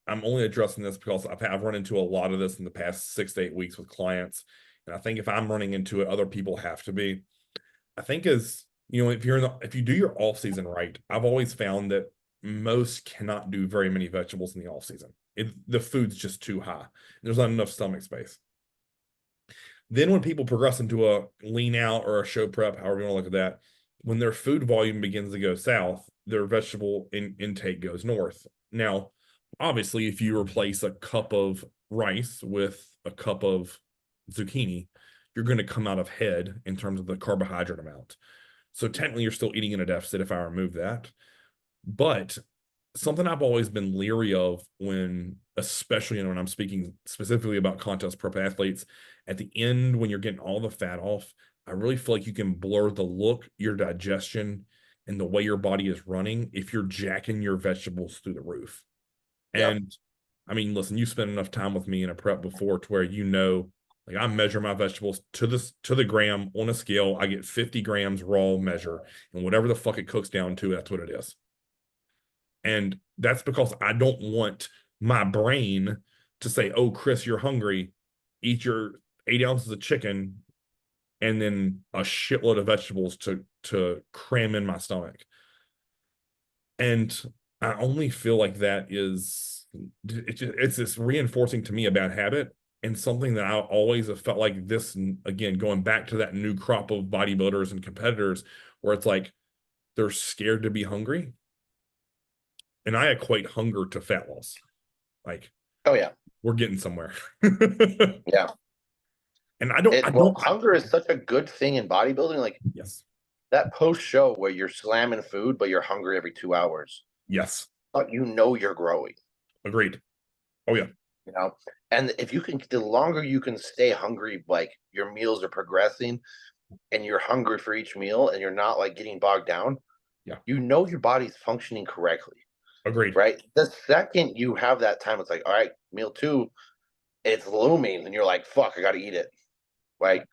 I'm only addressing this because I've run into a lot of this in the past 6 to 8 weeks with clients, and I think if I'm running into it, other people have to be. I think if you do your off season right, I've always found that most cannot do very many vegetables in the off season. The food's just too high. There's not enough stomach space. Then when people progress into a lean out or a show prep, however you want to look at that, when their food volume begins to go south, their vegetable intake goes north. Now, obviously, if you replace a cup of rice with a cup of zucchini, you're going to come out ahead in terms of the carbohydrate amount. So technically, you're still eating in a deficit if I remove that. But something I've always been leery of especially when I'm speaking specifically about contest prep athletes, at the end, when you're getting all the fat off, I really feel like you can blur the look, your digestion, and the way your body is running if you're jacking your vegetables through the roof. Yep. And I mean, listen, you spent enough time with me in a prep before to where like I measure my vegetables to the gram on a scale. I get 50 grams raw measure, and whatever the fuck it cooks down to, that's what it is. And that's because I don't want my brain to say, oh, Chris, you're hungry. Eat your 8 ounces of chicken and then a shitload of vegetables to cram in my stomach. And I only feel like that is it's this reinforcing to me a bad habit and something that I always have felt like this, again, going back to that new crop of bodybuilders and competitors where it's like they're scared to be hungry. And I equate hunger to fat loss. Like, Oh yeah. we're getting somewhere. Yeah. And Hunger is such a good thing in bodybuilding. Like yes. that post show where you're slamming food, but you're hungry every 2 hours. Yes. But you know you're growing. Agreed. Oh yeah. You know, and if you can, the longer you can stay hungry, like your meals are progressing, and you're hungry for each meal, and you're not like getting bogged down. Yeah. You know your body's functioning correctly. Agreed. Right. The second you have that time, it's like, all right, meal 2, it's looming, and you're like, fuck, I got to eat it. Like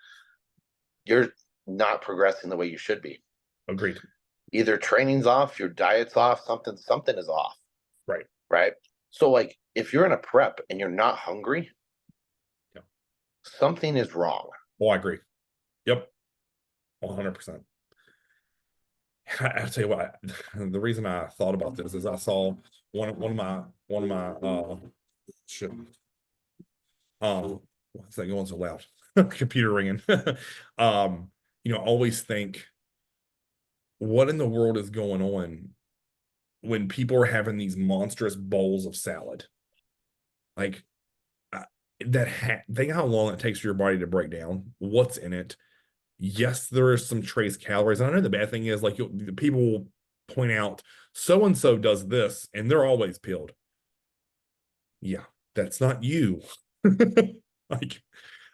you're not progressing the way you should be. Agreed. Either training's off, your diet's off, something is off. Right. Right. So like if you're in a prep and you're not hungry, yeah, something is wrong. Oh, I agree. Yep. 100%. I tell you what, the reason I thought about this is I saw one of my shit. What's that going so loud? Computer ringing. Always think, what in the world is going on when people are having these monstrous bowls of salad? Like think how long it takes for your body to break down. What's in it? Yes, there is some trace calories. And I know the bad thing is like people will point out so and so does this, and they're always peeled. Yeah, that's not you. Like,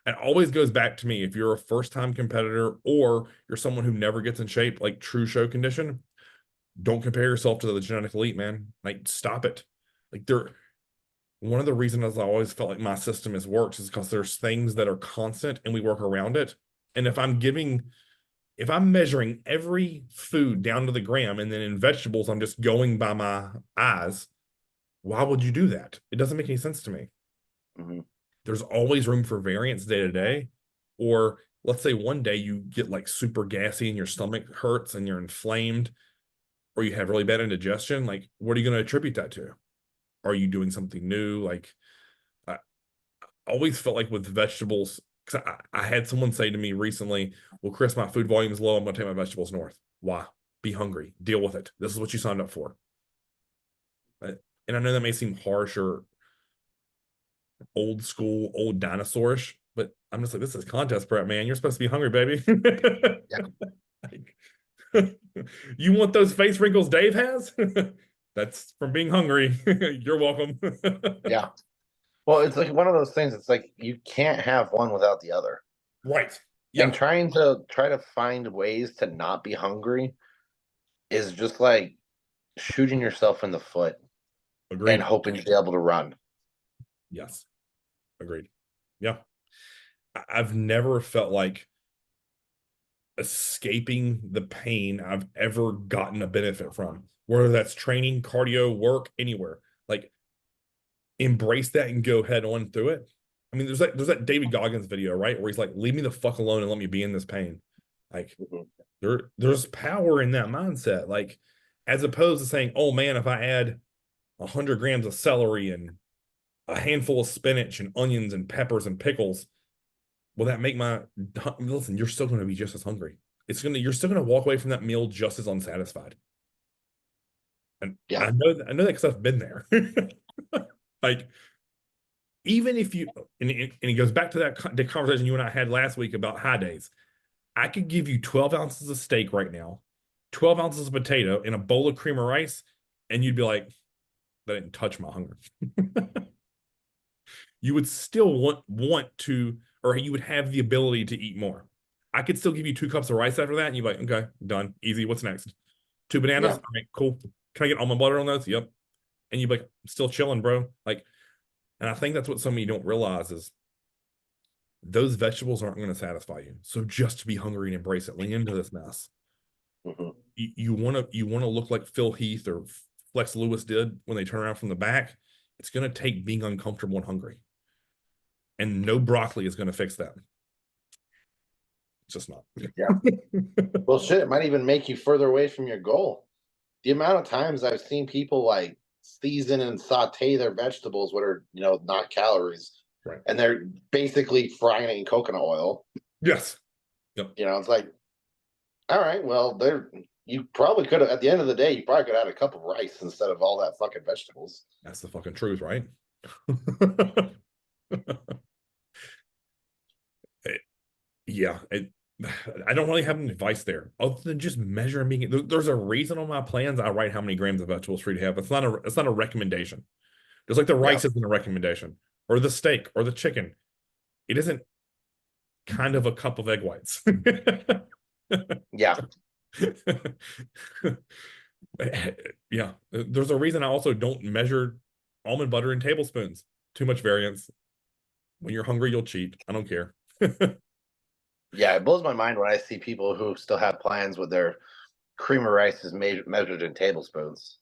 it always goes back to me. If you're a first-time competitor or you're someone who never gets in shape, like true show condition, don't compare yourself to the genetic elite, man. Like, stop it. Like, one of the reasons I always felt like my system has worked is because there's things that are constant and we work around it. And if I'm measuring every food down to the gram and then in vegetables, I'm just going by my eyes, why would you do that? It doesn't make any sense to me. Mm-hmm. There's always room for variance day to day. Or let's say one day you get like super gassy and your stomach hurts and you're inflamed, or you have really bad indigestion. Like, what are you going to attribute that to? Are you doing something new? Like, I always felt like with vegetables, because I had someone say to me recently, well, Chris, my food volume is low. I'm going to take my vegetables north. Why? Be hungry. Deal with it. This is what you signed up for. And I know that may seem harsh or old school, old dinosaurish, but I'm just like, this is contest prep, man. You're supposed to be hungry, baby. You want those face wrinkles Dave has? That's from being hungry. You're welcome. Yeah. Well, it's like one of those things. It's like you can't have one without the other. Right. Yeah. And try to find ways to not be hungry is just like shooting yourself in the foot. Agreed. And hoping to be able to run. Yes. Agreed. Yeah. I've never felt like escaping the pain I've ever gotten a benefit from, whether that's training, cardio, work, anywhere. Like, embrace that and go head on through it. I mean, there's that David Goggins video, right, where he's like, leave me the fuck alone and let me be in this pain. Like, there's power in that mindset. Like, as opposed to saying, oh man, if I add 100 grams of celery and a handful of spinach and onions and peppers and pickles, will that make listen, you're still going to be just as hungry. You're still going to walk away from that meal just as unsatisfied. And yeah, I know that because I've been there. Like, even if you, and it goes back to the conversation you and I had last week about high days. I could give you 12 ounces of steak right now, 12 ounces of potato, and a bowl of cream of rice, and you'd be like, that didn't touch my hunger. You would still want to, or you would have the ability to eat more. I could still give you 2 cups of rice after that, and you'd be like, okay, done, easy. What's next? 2 bananas? Yeah. All right, cool. Can I get almond butter on those? Yep. And you'd be like, I'm still chilling, bro. Like, and I think that's what some of you don't realize is those vegetables aren't going to satisfy you. So just be hungry and embrace it. Lean into this mess. Mm-hmm. You want to look like Phil Heath or Flex Lewis did when they turn around from the back, it's going to take being uncomfortable and hungry. And no broccoli is going to fix that. It's just not. Yeah. Well, shit, it might even make you further away from your goal. The amount of times I've seen people like season and saute their vegetables, what are, not calories, Right. and they're basically frying it in coconut oil. Yes. Yep. It's like, all right, well, you probably could have, at the end of the day, you probably could have had a cup of rice instead of all that fucking vegetables. That's the fucking truth, right? Yeah, I don't really have any advice there other than just measuring. There's a reason on my plans I write how many grams of vegetables for you to have. It's not a recommendation. Just like the rice isn't a recommendation, or the steak, or the chicken. It isn't kind of a cup of egg whites. Yeah. Yeah, there's a reason I also don't measure almond butter in tablespoons. Too much variance. When you're hungry, you'll cheat. I don't care. Yeah, it blows my mind when I see people who still have plans with their cream of rice is measured in tablespoons.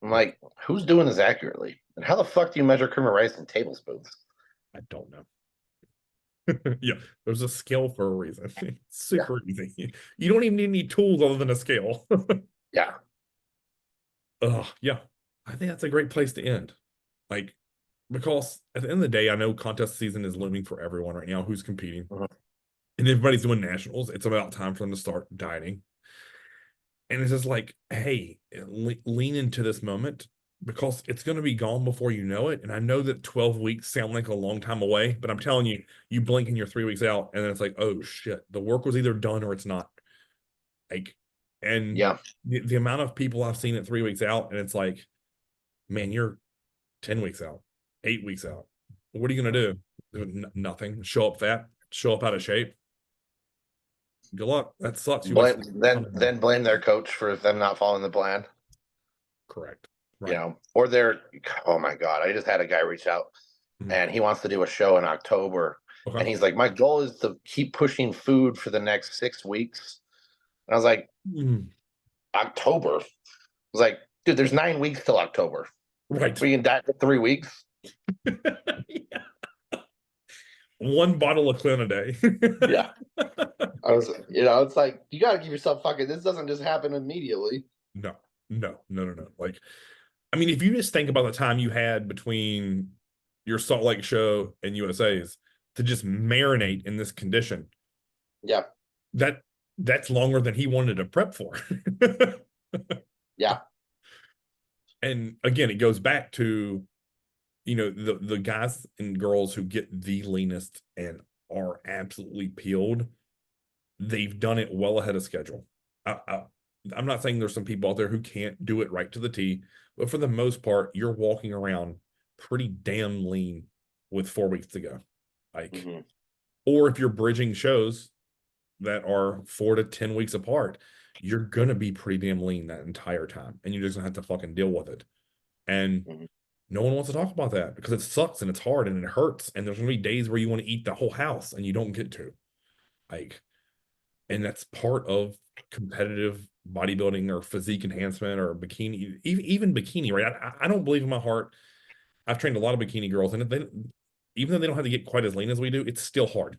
I'm like, who's doing this accurately? And how the fuck do you measure cream of rice in tablespoons? I don't know. Yeah, there's a scale for a reason. It's super easy. You don't even need any tools other than a scale. Yeah. Yeah. I think that's a great place to end. Like, because at the end of the day, I know contest season is looming for everyone right now who's competing. And everybody's doing nationals. It's about time for them to start dieting. And it's just like, hey, lean into this moment because it's going to be gone before you know it. And I know that 12 weeks sound like a long time away, but I'm telling you, you blink and you're 3 weeks out, and then it's like, oh shit, the work was either done or it's not. Like, and yeah, the amount of people I've seen at 3 weeks out, and it's like, man, you're 10 weeks out, 8 weeks out. What are you going to do? Nothing. Show up fat, show up out of shape. Good luck. That sucks. Then blame their coach for them not following the plan. Correct. Right. Or oh my God, I just had a guy reach out and he wants to do a show in October. Okay. And he's like, my goal is to keep pushing food for the next 6 weeks. And I was like, October? I was like, dude, there's 9 weeks till October. Right. We can diet for 3 weeks. Yeah. 1 bottle of Clean a day. Yeah. I was, it's like, you got to give yourself this doesn't just happen immediately. No. Like, I mean, if you just think about the time you had between your Salt Lake show and USA's to just marinate in this condition. Yeah. That's longer than he wanted to prep for. Yeah. And again, it goes back to, the guys and girls who get the leanest and are absolutely peeled. They've done it well ahead of schedule. I'm not saying there's some people out there who can't do it right to the T, but for the most part, you're walking around pretty damn lean with 4 weeks to go. Like, or if you're bridging shows that are 4 to 10 weeks apart, you're gonna be pretty damn lean that entire time, and you're just gonna have to fucking deal with it. And no one wants to talk about that because it sucks and it's hard and it hurts, and there's gonna be days where you want to eat the whole house and you don't get to. Like, and that's part of competitive bodybuilding or physique enhancement or bikini, even bikini, right? I don't believe in my heart. I've trained a lot of bikini girls, and even though they don't have to get quite as lean as we do, it's still hard.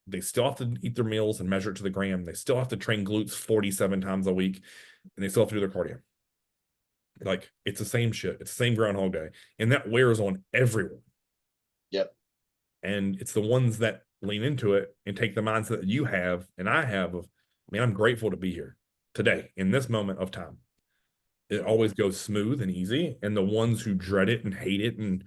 They still have to eat their meals and measure it to the gram. They still have to train glutes 47 times a week, and they still have to do their cardio. Like, it's the same shit. It's the same Groundhog Day, and that wears on everyone. Yep. And it's the ones that lean into it and take the mindset that you have and I have of, man, I'm grateful to be here today in this moment of time. It always goes smooth and easy. And the ones who dread it and hate it and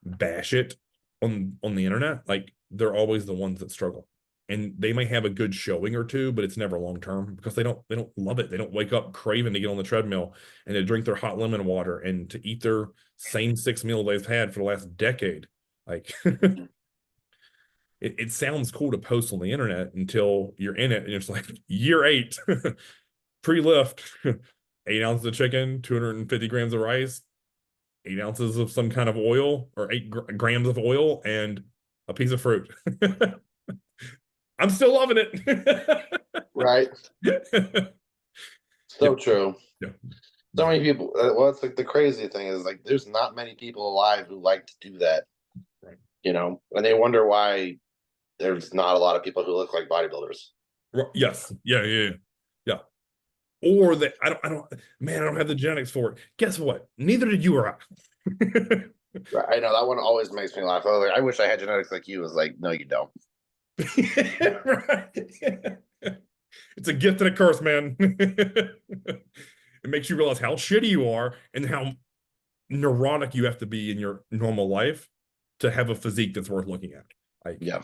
bash it on the internet, like, they're always the ones that struggle. And they may have a good showing or two, but it's never long term because they don't love it. They don't wake up craving to get on the treadmill and to drink their hot lemon water and to eat their same 6 meals they've had for the last decade. Like, it sounds cool to post on the internet until you're in it and it's like, year 8, pre-lift, 8 ounces of chicken, 250 grams of rice, 8 ounces of some kind of oil, or 8 grams of oil, and a piece of fruit. I'm still loving it. Right. So yeah. true. Yeah. So Yeah. many people. Well, it's like the crazy thing is like there's not many people alive who like to do that, Right. and they wonder why there's not a lot of people who look like bodybuilders. Yes. Yeah. Yeah. Yeah. Yeah. Or that man, I don't have the genetics for it. Guess what? Neither did you or I. Right. I know that one always makes me laugh. I was like, I wish I had genetics like you. It's like, no, you don't. Right. It's a gift and a curse, man. It makes you realize how shitty you are and how neurotic you have to be in your normal life to have a physique that's worth looking at. Like Yeah.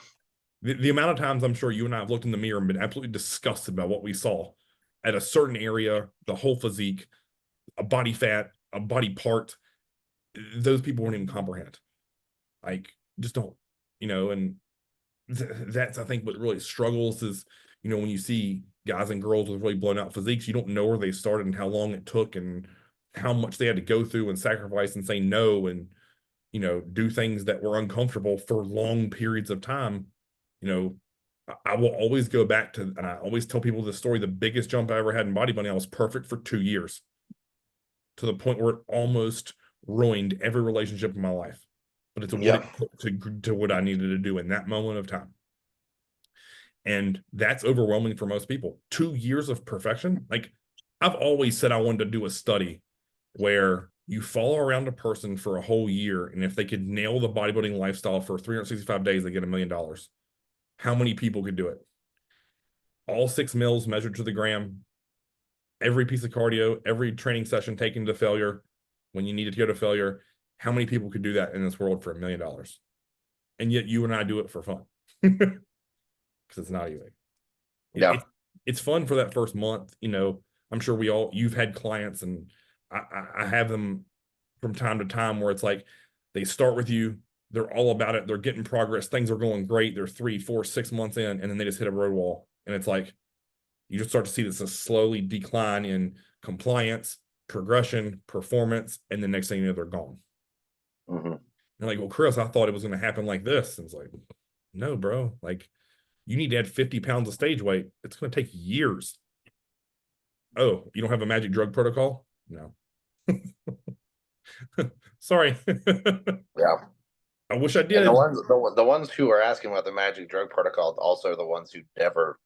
the amount of times I'm sure you and I have looked in the mirror and been absolutely disgusted by what we saw at a certain area, the whole physique, a body fat, a body part, those people won't even comprehend. Like, just don't, and that's I think what really struggles is, when you see guys and girls with really blown out physiques, you don't know where they started and how long it took and how much they had to go through and sacrifice and say no and do things that were uncomfortable for long periods of time. You know, I will always go back to, and I always tell people this story. The biggest jump I ever had in bodybuilding, I was perfect for 2 years to the point where it almost ruined every relationship in my life. But it's what it Yeah. took to what I needed to do in that moment of time. And that's overwhelming for most people. 2 years of perfection. Like, I've always said I wanted to do a study where you follow around a person for a whole year, and if they could nail the bodybuilding lifestyle for 365 days, they get $1 million. How many people could do it? All 6 meals measured to the gram, every piece of cardio, every training session taken to failure when you needed to go to failure. How many people could do that in this world for $1 million? And yet you and I do it for fun because it's not easy. It, Yeah. it, it's fun for that first month. I'm sure you've had clients, and I have them from time to time where it's like they start with you, they're all about it, they're getting progress, things are going great, they're 3, 4, 6 months in, and then they just hit a road wall. And it's like you just start to see this a slowly decline in compliance, progression, performance, and the next thing you know, they're gone. Mm-hmm. And like, well, Chris, I thought it was going to happen like this. And it's like, no, bro. Like, you need to add 50 pounds of stage weight. It's going to take years. Oh, you don't have a magic drug protocol? No. Sorry. Yeah. I wish I And the did. ones the ones who are asking about the magic drug protocol also are the ones who never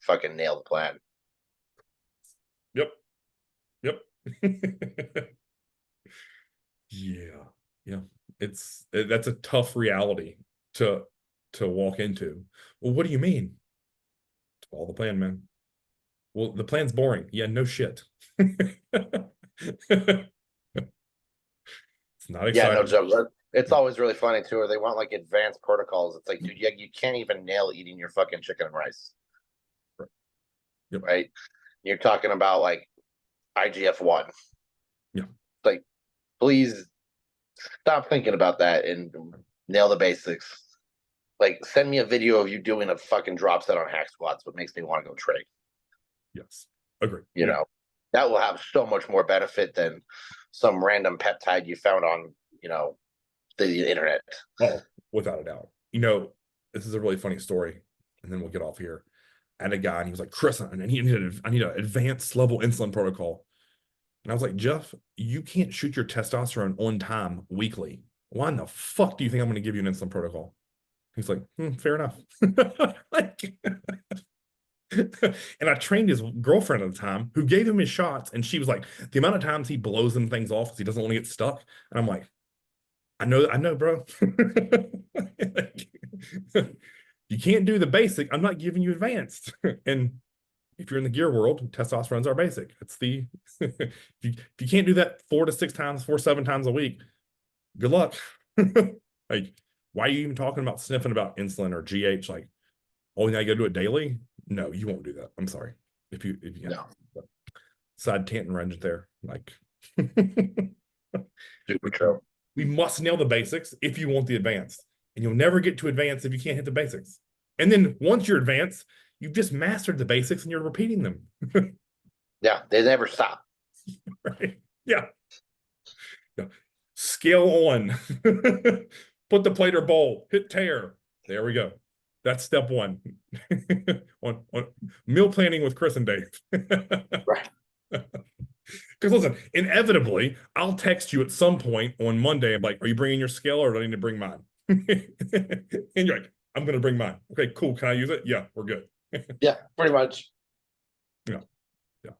fucking nail the plan. Yep. Yep. Yeah. Yeah. That's a tough reality to walk into. Well, what do you mean? Follow the plan, man. Well, the plan's boring. Yeah, no shit. It's not Yeah, no exciting. joke. It's always really funny too, or they want like advanced protocols. It's like, dude, you can't even nail eating your fucking chicken and rice, Yep. right? You're talking about like IGF-1. Yeah. Like, please stop thinking about that and nail the basics. Like, send me a video of you doing a fucking drop set on hack squats. What makes me want to go train? Yes. Agree. You Yeah. know, that will have so much more benefit than some random peptide you found on, the internet. Oh, without a doubt. This is a really funny story, and then we'll get off here. I had a guy, and he was like, Chris, I need an advanced level insulin protocol. And I was like, Jeff, you can't shoot your testosterone on time weekly. Why in the fuck do you think I'm going to give you an insulin protocol? He's like, fair enough. Like, and I trained his girlfriend at the time who gave him his shots. And she was like, the amount of times he blows them things off because he doesn't want to get stuck. And I'm like, I know, bro. Like, you can't do the basic. I'm not giving you advanced. And if you're in the gear world, testosterones are basic. It's the if you can't do that 4 to 6 times, 4 to 7 times a week, good luck. Like, why are you even talking about sniffing about insulin or GH? Like, oh, now you gotta do it daily? No, you won't do that. I'm sorry. If you No, side tangent there. Like, super true. we must nail the basics if you want the advanced. And you'll never get to advanced if you can't hit the basics. And then once you're advanced, you've just mastered the basics and you're repeating them. Yeah, they never stop. Right? Yeah. Yeah. Scale on. Put the plate or bowl. Hit tear. There we go. That's step one. on meal planning with Chris and Dave. Right. Because listen, inevitably, I'll text you at some point on Monday. I'm like, are you bringing your scale or do I need to bring mine? And you're like, I'm going to bring mine. Okay, cool. Can I use it? Yeah, we're good. Yeah, pretty much. Yeah. Yeah.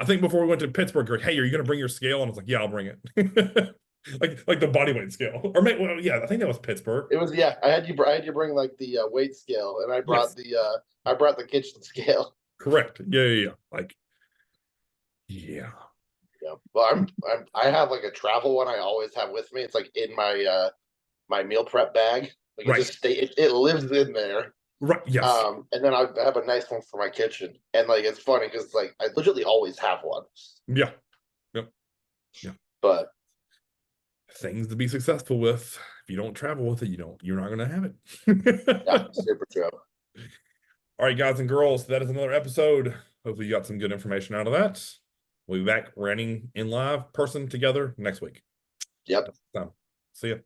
I think before we went to Pittsburgh, you're like, hey, are you going to bring your scale? And I was like, yeah, I'll bring it. Like the body weight scale. Or maybe, well, yeah, I think that was Pittsburgh. It was, yeah. I had you bring like the weight scale, and Yes, I brought the kitchen scale. correct. Yeah. Like, yeah. Yeah. Well, I have like a travel one I always have with me. It's like in my meal prep bag. Like Right. it lives in there. Right. Yes. And then I have a nice one for my kitchen. And like it's funny because like I literally always have one. Yeah. Yep. Yeah. But Things to be successful with. If you don't travel with it, you're not gonna have it. yeah, super true. All right, guys and girls, that is another episode. Hopefully you got some good information out of that. We'll be back running in live person together next week. Yep. So, see ya.